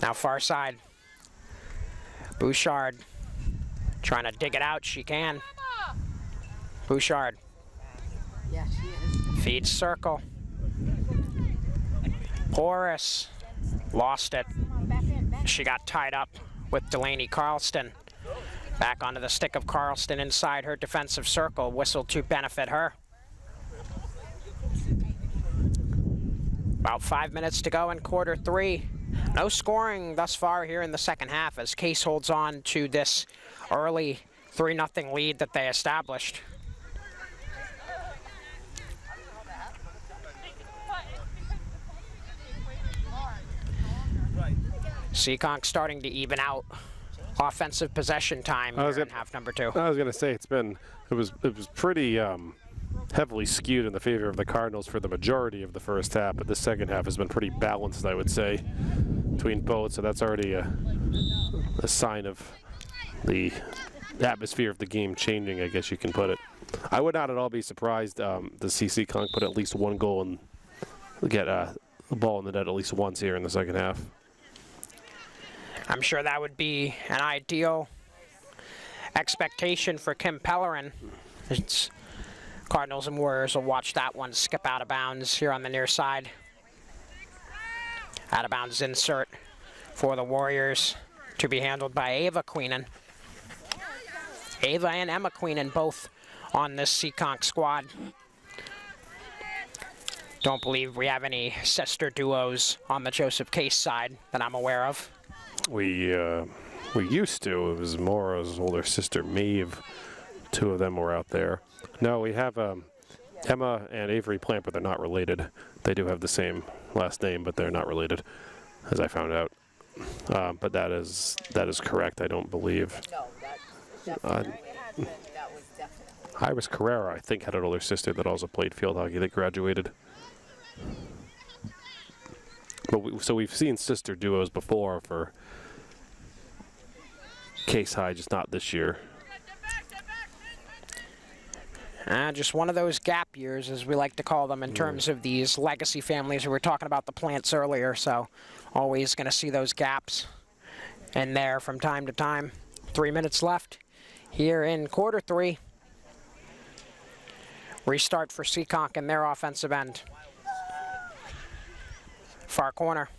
Now far side. Bouchard trying to dig it out. She can. Bouchard. Yeah, she is. Feeds circle. Horace lost it. She got tied up with Delaney Carlston. Back onto the stick of Carlston inside her defensive circle. Whistle to benefit her. About 5 minutes to go in quarter 3. No scoring thus far here in the second half as Case holds on to this early 3-0 lead that they established. Seekonk starting to even out offensive possession time here in half number 2. I was going to say it was pretty heavily skewed in the favor of the Cardinals for the majority of the first half, but the second half has been pretty balanced, I would say, between both. So that's already a sign of the atmosphere of the game changing, I guess you can put it. I would not at all be surprised to see Seekonk put at least one goal and get the ball in the net at least once here in the second half. I'm sure that would be an ideal expectation for Kim Pellerin. It's Cardinals and Warriors will watch that one skip out of bounds here on the near side. Out of bounds insert for the Warriors to be handled by Ava Queenan. Ava and Emma Queenan both on this Seekonk squad. Don't believe we have any sister duos on the Joseph Case side that I'm aware of. We used to. It was Maura's older sister, Maeve. 2 of them were out there. No, we have Emma and Avery Plant, but they're not related. They do have the same last name, but they're not related, as I found out. But that is correct, I don't believe. No, that definitely that was definitely. Iris Carrera, I think, had an older sister that also played field hockey that graduated. But so we've seen sister duos before for Case High, just not this year. Just one of those gap years, as we like to call them, in terms of these legacy families. We were talking about the Plants earlier, so always going to see those gaps in there from time to time. 3 minutes left here in quarter 3. Restart for Seekonk in their offensive end. Far corner.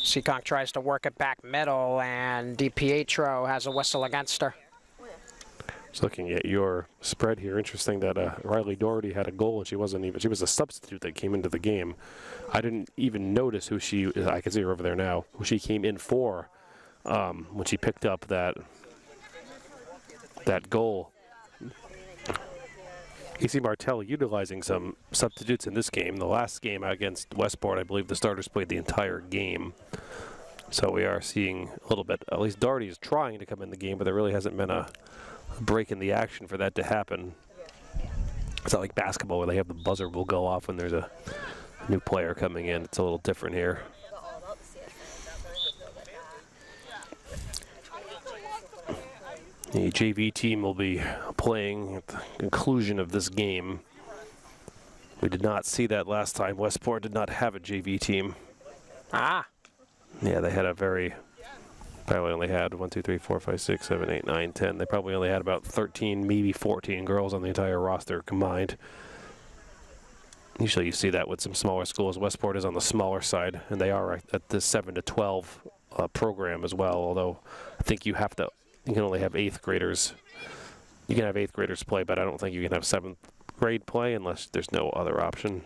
Seekonk tries to work it back middle, and DiPietro has a whistle against her. Just looking at your spread here, interesting that Riley Doherty had a goal and she was a substitute that came into the game. I didn't even notice who I can see her over there now, who she came in for when she picked up that goal. AC Martel utilizing some substitutes in this game. The last game against Westport, I believe the starters played the entire game. So we are seeing a little bit, at least Doherty is trying to come in the game, but there really hasn't been a break in the action for that to happen. It's not like basketball where they have the buzzer will go off when there's a new player coming in. It's a little different here. The JV team will be playing at the conclusion of this game. We did not see that last time. Westport did not have a JV team. Ah. Yeah, they had probably only had 1, 2, 3, 4, 5, 6, 7, 8, 9, 10. They probably only had about 13, maybe 14 girls on the entire roster combined. Usually you see that with some smaller schools. Westport is on the smaller side, and they are at the 7 to 12 program as well, although I think you can only have 8th graders. You can have 8th graders play, but I don't think you can have 7th grade play unless there's no other option.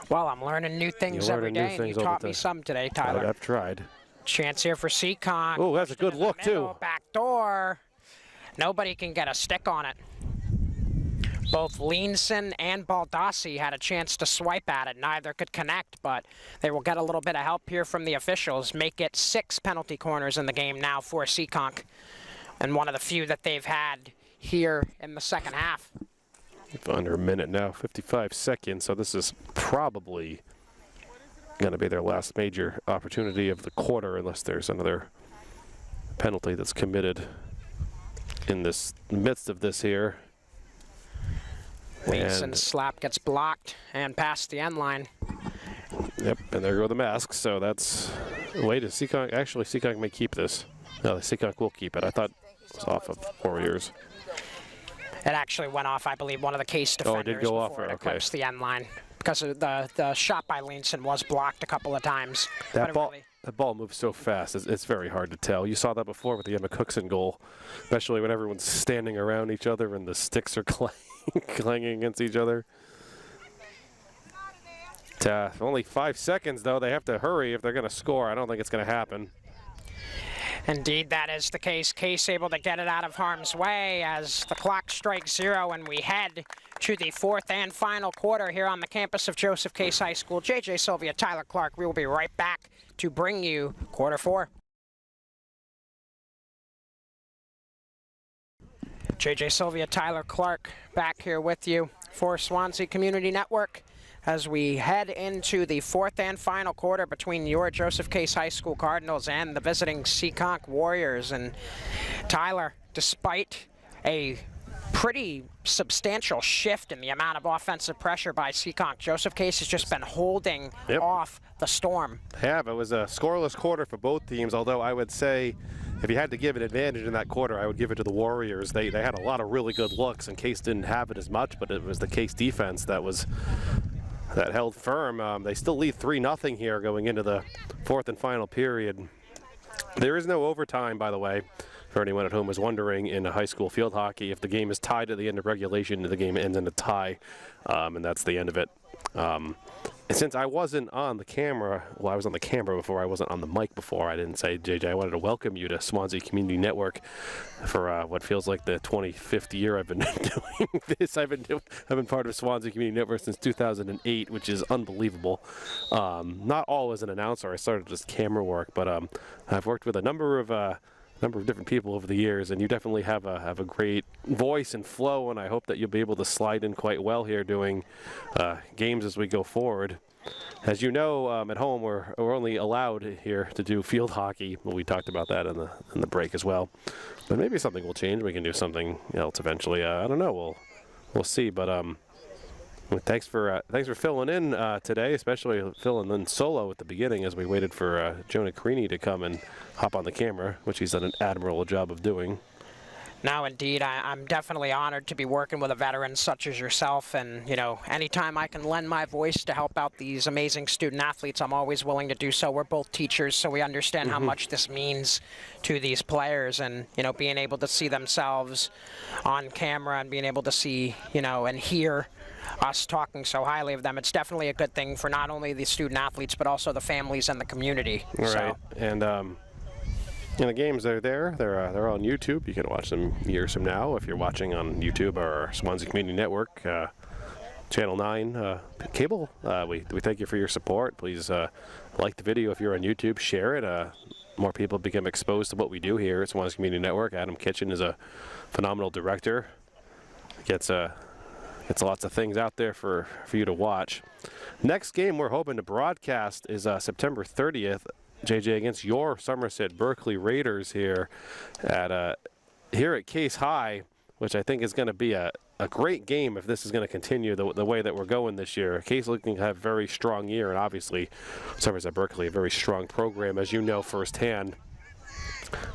Well, I'm learning new things every day, and you taught me some today, Tyler. I've tried. Chance here for Seekonk. Oh, that's a good look, too. Back door. Nobody can get a stick on it. Both Leanson and Baldassi had a chance to swipe at it. Neither could connect, but they will get a little bit of help here from the officials. Make it 6 penalty corners in the game now for Seekonk, and one of the few that they've had here in the second half. Under a minute now, 55 seconds, so this is probably going to be their last major opportunity of the quarter unless there's another penalty that's committed in this midst of this here. Leason's slap gets blocked and past the end line. Yep, and there go the masks, so that's wait, is Seekonk, actually Seekonk may keep this. No, Seekonk will keep it. I thought it was off of Warriors. It actually went off, I believe, one of the Case defenders it did go off, before it okay. eclipsed the end line. Because the shot by Leanson was blocked a couple of times. That ball moves so fast, it's very hard to tell. You saw that before with the Emma Cookson goal, especially when everyone's standing around each other and the sticks are clanging against each other. Only 5 seconds, though. They have to hurry if they're going to score. I don't think it's going to happen. Indeed, that is the case. Case able to get it out of harm's way as the clock strikes 0 and we head to the 4th and final quarter here on the campus of Joseph Case High School. JJ Sylvia, Tyler Clark, we will be right back to bring you quarter 4. JJ Sylvia, Tyler Clark back here with you for Swansea Community Network as we head into the 4th and final quarter between your Joseph Case High School Cardinals and the visiting Seekonk Warriors. And Tyler, despite a pretty substantial shift in the amount of offensive pressure by Seekonk, Joseph Case has just been holding off the storm. Yeah, it was a scoreless quarter for both teams, although I would say if you had to give an advantage in that quarter, I would give it to the Warriors. They had a lot of really good looks, and Case didn't have it as much, but it was the Case defense that held firm. They still lead 3-0 here going into the 4th and final period. There is no overtime, by the way, for anyone at home who's wondering in high school field hockey. If the game is tied at the end of regulation, the game ends in a tie, and that's the end of it. Since I wasn't on the camera, well, I was on the camera before, I wasn't on the mic before, I didn't say, JJ, I wanted to welcome you to Swansea Community Network for what feels like the 25th year I've been doing this. I've been part of Swansea Community Network since 2008, which is unbelievable. Not all as an announcer, I started just camera work, but I've worked with a number of different people over the years, and you definitely have a great voice and flow, and I hope that you'll be able to slide in quite well here doing games as we go forward. As you know, at home we're only allowed here to do field hockey. Well, we talked about that in the break as well, but maybe something will change. We can do something else eventually. I don't know. We'll see. But thanks for filling in today, especially filling in solo at the beginning as we waited for Jonah Carini to come and hop on the camera, which he's done an admirable job of doing. No, indeed, I'm definitely honored to be working with a veteran such as yourself, and anytime I can lend my voice to help out these amazing student athletes, I'm always willing to do so. We're both teachers, so we understand how much this means to these players, and being able to see themselves on camera and being able to see and hear us talking so highly of them, it's definitely a good thing for not only the student athletes but also the families and the community. Right. So. And the games are there. They're on YouTube. You can watch them years from now if you're watching on YouTube or Swansea Community Network, Channel 9 cable. We thank you for your support. Please like the video if you're on YouTube. Share it. More people become exposed to what we do here at Swansea Community Network. Adam Kitchen is a phenomenal director. Gets lots of things out there for you to watch. Next game we're hoping to broadcast is September 30th. JJ, against your Somerset Berkeley Raiders here at Case High, which I think is going to be a great game if this is going to continue the way that we're going this year. Case looking to have a very strong year, and obviously Somerset Berkeley, a very strong program, as you know firsthand.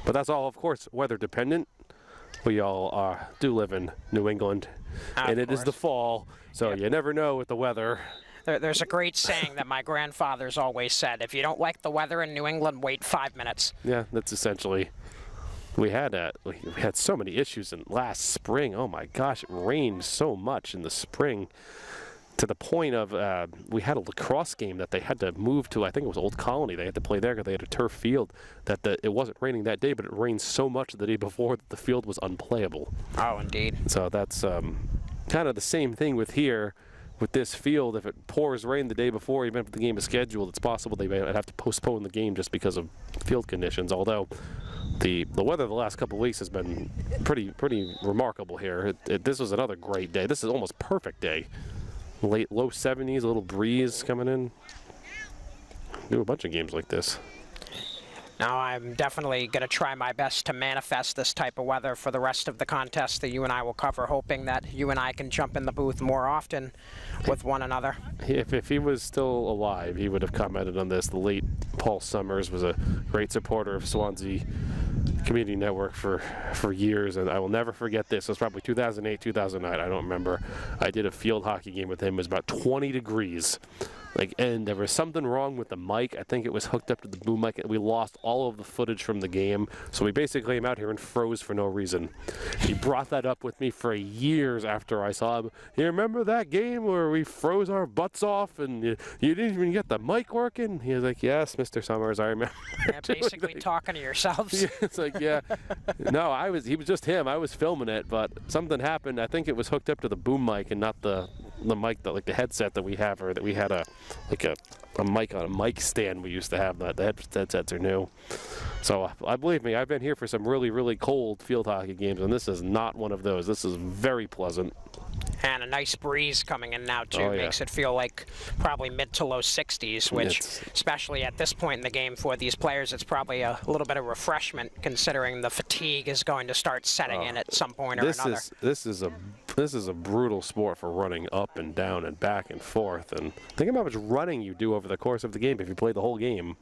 But that's all, of course, weather dependent. We all do live in New England, and it is the fall, so you never know with the weather. There's a great saying that my grandfather's always said: if you don't like the weather in New England, wait 5 minutes. Yeah, that's essentially. We had so many issues in last spring. Oh my gosh, it rained so much in the spring to the point of we had a lacrosse game that they had to move to. I think it was Old Colony. They had to play there because they had a turf field. It wasn't raining that day, but it rained so much the day before that the field was unplayable. Oh, indeed. So that's kind of the same thing with here. With this field, if it pours rain the day before, even if the game is scheduled, it's possible they may have to postpone the game just because of field conditions. Although the weather the last couple of weeks has been pretty remarkable here. This was another great day. This is almost perfect day. Low 70s, a little breeze coming in. Do a bunch of games like this. Now, I'm definitely going to try my best to manifest this type of weather for the rest of the contest that you and I will cover, hoping that you and I can jump in the booth more often with one another. If he was still alive, he would have commented on this. The late Paul Summers was a great supporter of Swansea community network for years, and I will never forget this. It was probably 2008, 2009. I don't remember. I did a field hockey game with him. It was about 20 degrees. And there was something wrong with the mic. I think it was hooked up to the boom mic, and we lost all of the footage from the game. So we basically came out here and froze for no reason. He brought that up with me for years after I saw him. You remember that game where we froze our butts off and you didn't even get the mic working? He was like, yes, Mr. Summers, I remember. Yeah, basically talking to yourselves. Yeah, it's like, yeah. No, he was just him. I was filming it, but something happened. I think it was hooked up to the boom mic and not the mic, like the headset that we have, or that we had a mic on a mic stand we used to have. The headsets are new. So I believe me, I've been here for some really, really cold field hockey games, and this is not one of those. This is very pleasant. And a nice breeze coming in now, too. Oh, yeah. Makes it feel like probably mid to low 60s, which, especially at this point in the game for these players, it's probably a little bit of refreshment, considering the fatigue is going to start setting in at some point or another. This is a brutal sport for running up and down and back and forth. And think about how much running you do over the course of the game if you play the whole game.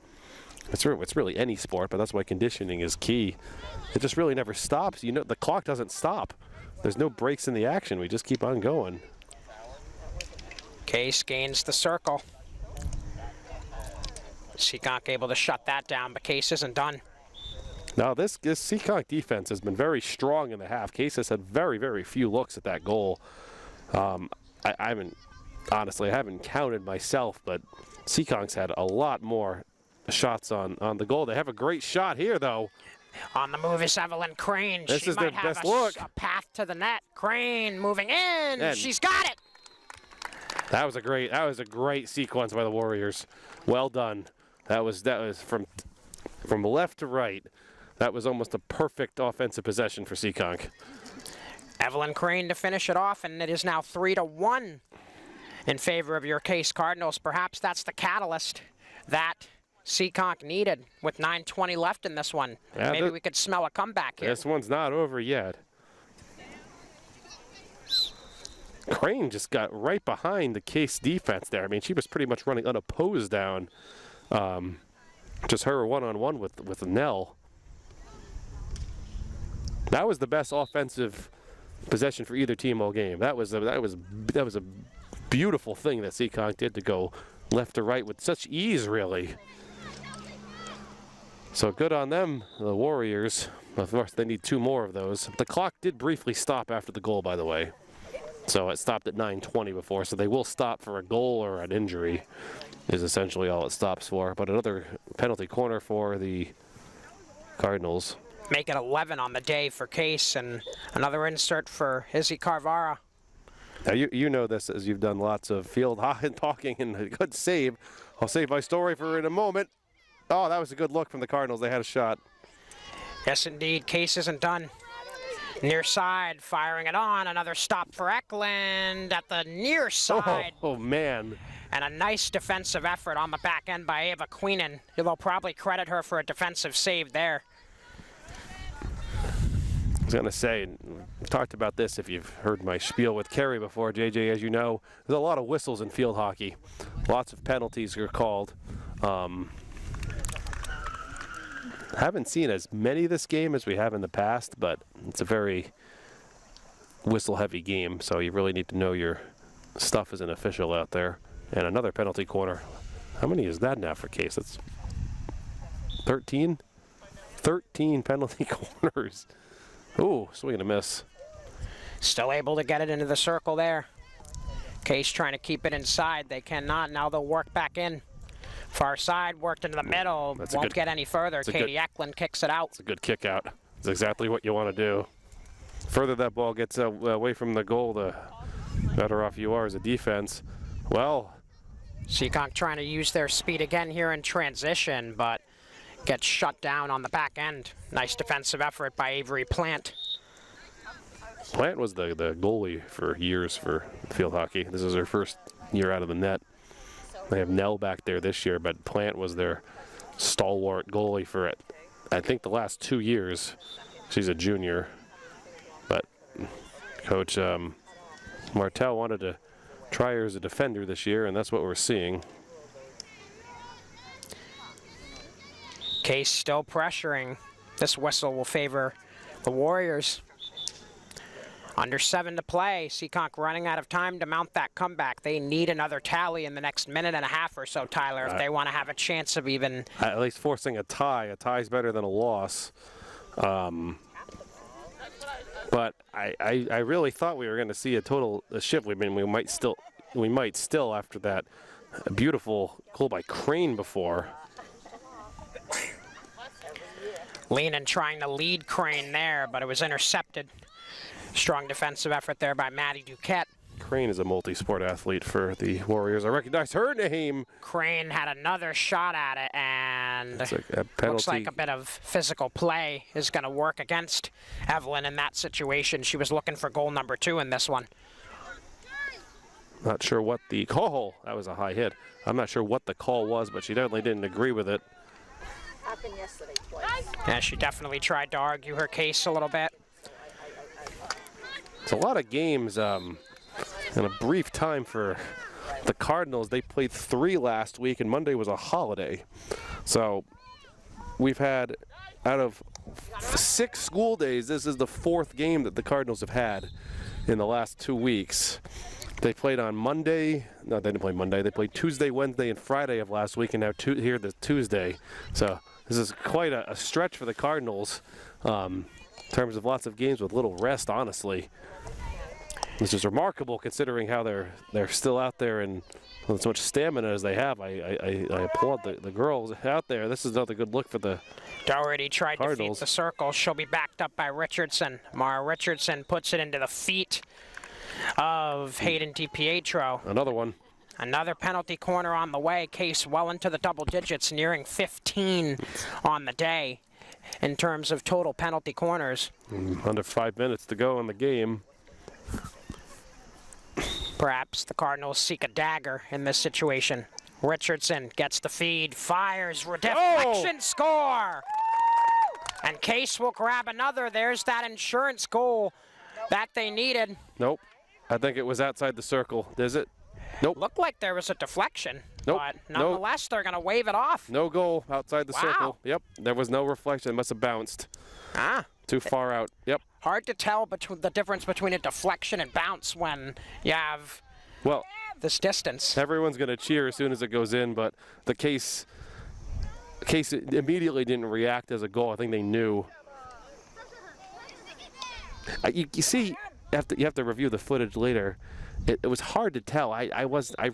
It's really any sport, but that's why conditioning is key. It just really never stops. You know, the clock doesn't stop. There's no breaks in the action. We just keep on going. Case gains the circle. Seekonk able to shut that down, but Case isn't done. Now, this Seekonk defense has been very strong in the half. Case has had very, very few looks at that goal. I haven't counted myself, but Seekonk's had a lot more shots on the goal. They have a great shot here, though. On the move is Evelyn Crane. This is their best look. A path to the net. Crane moving in. And she's got it. That was a great sequence by the Warriors. Well done. That was from left to right. That was almost a perfect offensive possession for Seekonk. Evelyn Crane to finish it off, and it is now 3-1 in favor of your Case Cardinals. Perhaps that's the catalyst that Seekonk needed with 9:20 left in this one. Yeah, maybe we could smell a comeback here. This one's not over yet. Crane just got right behind the Case defense there. I mean, she was pretty much running unopposed down. Just her one-on-one with Nell. That was the best offensive possession for either team all game. That was a beautiful thing that Seekonk did, to go left to right with such ease, really. So good on them, the Warriors. Of course, they need 2 more of those. The clock did briefly stop after the goal, by the way. So it stopped at 9:20 before, so they will stop for a goal or an injury is essentially all it stops for. But another penalty corner for the Cardinals. Make it 11 on the day for Case, and another insert for Izzy Carvara. Now, you know this, as you've done lots of field talking, and a good save. I'll save my story for in a moment. Oh, that was a good look from the Cardinals. They had a shot. Yes, indeed. Case isn't done. Near side, firing it on. Another stop for Eklund at the near side. Oh, man. And a nice defensive effort on the back end by Ava Queenan. They'll probably credit her for a defensive save there. I was going to say, we've talked about this if you've heard my spiel with Kerry before, JJ, as you know, there's a lot of whistles in field hockey. Lots of penalties are called. Haven't seen as many this game as we have in the past, but it's a very whistle-heavy game, so you really need to know your stuff as an official out there. And another penalty corner. How many is that now for Case? That's 13? 13 penalty corners. Ooh, swing and a miss. Still able to get it into the circle there. Case trying to keep it inside. They cannot. Now they'll work back in. Far side, worked into the middle. Won't get any further. Katie Eklund kicks it out. It's a good kick out. It's exactly what you want to do. Further that ball gets away from the goal, the better off you are as a defense. Well, Seekonk trying to use their speed again here in transition, but gets shut down on the back end. Nice defensive effort by Avery Plant. Plant was the goalie for years for field hockey. This is her first year out of the net. They have Nell back there this year, but Plant was their stalwart goalie for it. I think the last 2 years. She's a junior, but Coach Martell wanted to try her as a defender this year, and that's what we're seeing. Case still pressuring. This whistle will favor the Warriors. Under 7 to play. Seekonk running out of time to mount that comeback. They need another tally in the next minute and a half or so, Tyler, if they want to have a chance of even... At least forcing a tie. A tie is better than a loss. But I really thought we were going to see a shift. I mean, we might still after that beautiful goal by Crane before. Lehnan trying to lead Crane there, but it was intercepted. Strong defensive effort there by Maddie Duquette. Crane is a multi-sport athlete for the Warriors. I recognize her name. Crane had another shot at it, and a penalty. Looks like a bit of physical play is going to work against Evelyn in that situation. She was looking for goal number 2 in this one. Not sure what the call, that was a high hit. I'm not sure what the call was, but she definitely didn't agree with it. Happened yesterday twice. Yeah, she definitely tried to argue her case a little bit. It's a lot of games in a brief time for the Cardinals. They played 3 last week, and Monday was a holiday. So we've had, out of 6 school days, this is the 4th game that the Cardinals have had in the last 2 weeks. They played on Monday. No, they didn't play Monday. They played Tuesday, Wednesday, and Friday of last week, and now here the Tuesday. So this is quite a stretch for the Cardinals in terms of lots of games with little rest, honestly. This is remarkable considering how they're still out there and with as much stamina as they have. I applaud the girls out there. This is another good look for the Doherty tried Cardinals. To feed the circle. She'll be backed up by Richardson. Mara Richardson puts it into the feet of Hayden DiPietro. Another one. Another penalty corner on the way. Case well into the double digits, nearing 15 on the day in terms of total penalty corners. Under 5 minutes to go in the game. Perhaps the Cardinals seek a dagger in this situation. Richardson gets the feed, fires, deflection, score! And Case will grab another. There's that insurance goal that they needed. Nope. I think it was outside the circle. Is it? Nope. Looked like there was a deflection, nope. But nonetheless, they're going to wave it off. No goal outside the circle. Yep. There was no reflection. It must have bounced. Too far out. Yep. Hard to tell between the difference between a deflection and bounce when you have this distance. Everyone's going to cheer as soon as it goes in, but the case immediately didn't react as a goal. I think they knew. You see, you have to review the footage later. It was hard to tell. I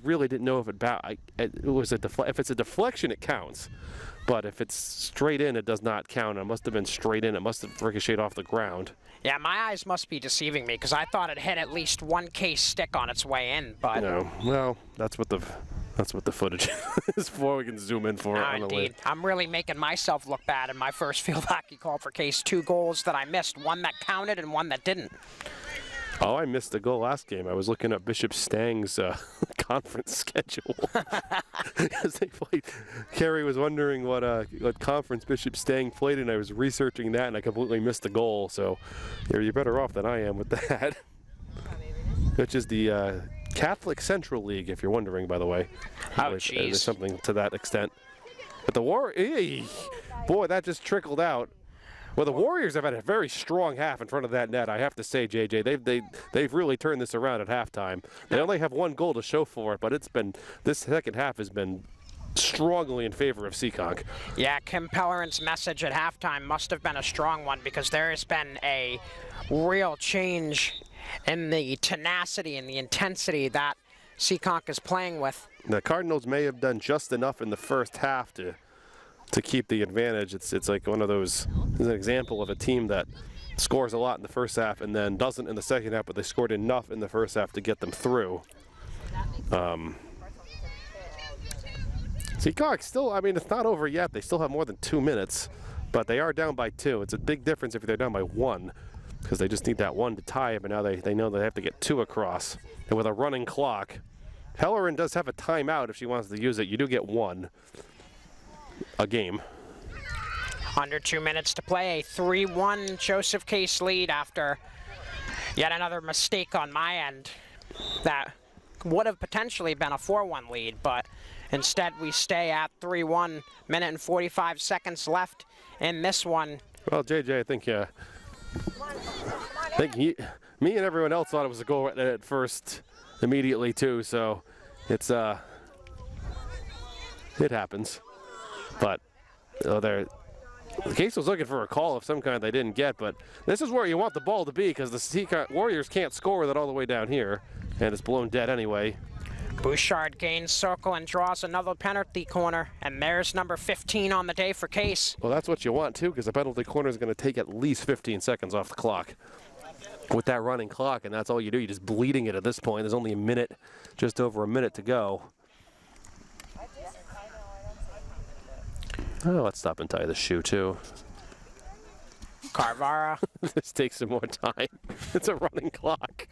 really didn't know if it was if it's a deflection, it counts. But if it's straight in, it does not count. It must have been straight in. It must have ricocheted off the ground. Yeah, my eyes must be deceiving me because I thought it hit at least one Case stick on its way in. But no, well, that's what the footage is for. We can zoom in for it. On indeed. I'm really making myself look bad in my first field hockey call for Case. 2 goals that I missed, one that counted and one that didn't. Oh, I missed the goal last game. I was looking at Bishop Stang's conference schedule. As they played, Carrie was wondering what conference Bishop Stang played in. I was researching that, and I completely missed the goal. So you're better off than I am with that. Which is the Catholic Central League, if you're wondering, by the way. Oh, jeez. There's something to that extent. But the boy, that just trickled out. Well, the Warriors have had a very strong half in front of that net, I have to say, JJ. They've really turned this around at halftime. They only have 1 goal to show for it, but this second half has been strongly in favor of Seekonk. Yeah, Kim Pellerin's message at halftime must have been a strong one because there has been a real change in the tenacity and the intensity that Seekonk is playing with. The Cardinals may have done just enough in the first half to keep the advantage. It's like one of those, it's an example of a team that scores a lot in the first half and then doesn't in the second half, but they scored enough in the first half to get them through. Seekonk still, I mean, it's not over yet. They still have more than 2 minutes, but they are down by 2. It's a big difference if they're down by 1 because they just need that 1 to tie it, but now they know they have to get 2 across. And with a running clock, Pellerin does have a timeout if she wants to use it. You do get 1. A game. Under 2 minutes to play, a 3-1 Joseph Case lead after yet another mistake on my end. That would have potentially been a 4-1 lead, but instead we stay at 3-1, minute and 45 seconds left in this one. Well, JJ, I think me and everyone else thought it was a goal at first, immediately too. So it's it happens. But the Case was looking for a call of some kind they didn't get. But this is where you want the ball to be because the Seekonk Warriors can't score with it all the way down here, and it's blown dead anyway. Bouchard gains circle and draws another penalty corner, and there's number 15 on the day for Case. Well, that's what you want too, because the penalty corner is going to take at least 15 seconds off the clock. With that running clock, and that's all you do. You're just bleeding it at this point. There's only a minute, just over a minute to go. Oh, let's stop and tie the shoe too. Carvara. This takes some more time. It's a running clock.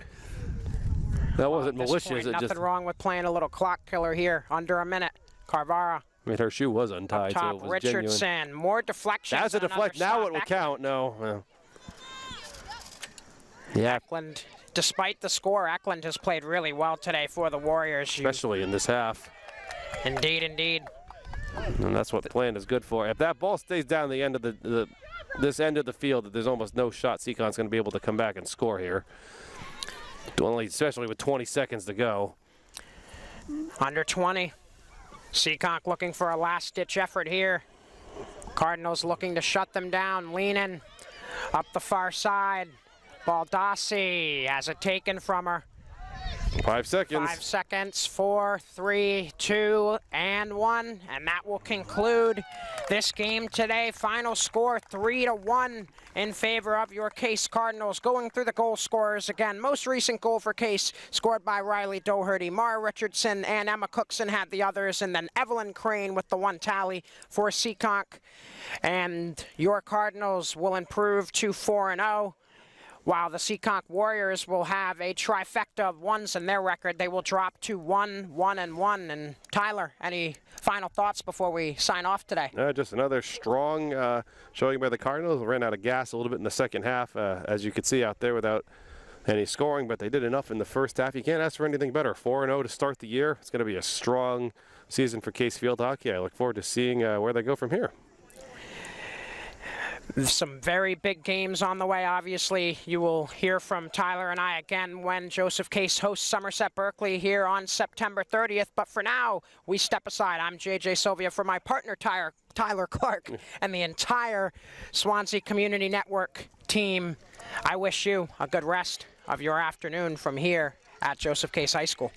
That wasn't malicious. It Nothing just wrong with playing a little clock killer here. Under a minute. Carvara. I mean, her shoe was untied, Up top, so it was Richardson. genuine. More deflections. That's a deflect. Now it will count. No. Well. Yeah. Eklund, despite the score, Eklund has played really well today for the Warriors. Especially in this half. Indeed, indeed. And that's what playing is good for. If that ball stays down the end of this end of the field, there's almost no shot Seekonk's going to be able to come back and score here. Especially with 20 seconds to go. Under 20. Seekonk looking for a last-ditch effort here. Cardinals looking to shut them down, leaning up the far side. Baldassi has it taken from her. 5 seconds. 5 seconds, 4, 3, 2, and 1. And that will conclude this game today. Final score 3-1 in favor of your Case Cardinals. Going through the goal scorers again. Most recent goal for Case scored by Riley Doherty. Mara Richardson and Emma Cookson had the others. And then Evelyn Crane with the 1 tally for Seekonk. And your Cardinals will improve to 4-0. While the Seekonk Warriors will have a trifecta of ones in their record, they will drop to 1-1-1. And Tyler, any final thoughts before we sign off today? Just another strong showing by the Cardinals. Ran out of gas a little bit in the second half, as you could see out there, without any scoring, but they did enough in the first half. You can't ask for anything better. 4-0 to start the year. It's going to be a strong season for Case Field Hockey. I look forward to seeing where they go from here. Some very big games on the way, obviously. You will hear from Tyler and I again when Joseph Case hosts Somerset Berkeley here on September 30th. But for now, we step aside. I'm JJ Sylvia for my partner, Tyler Clark, and the entire Swansea Community Network team. I wish you a good rest of your afternoon from here at Joseph Case High School.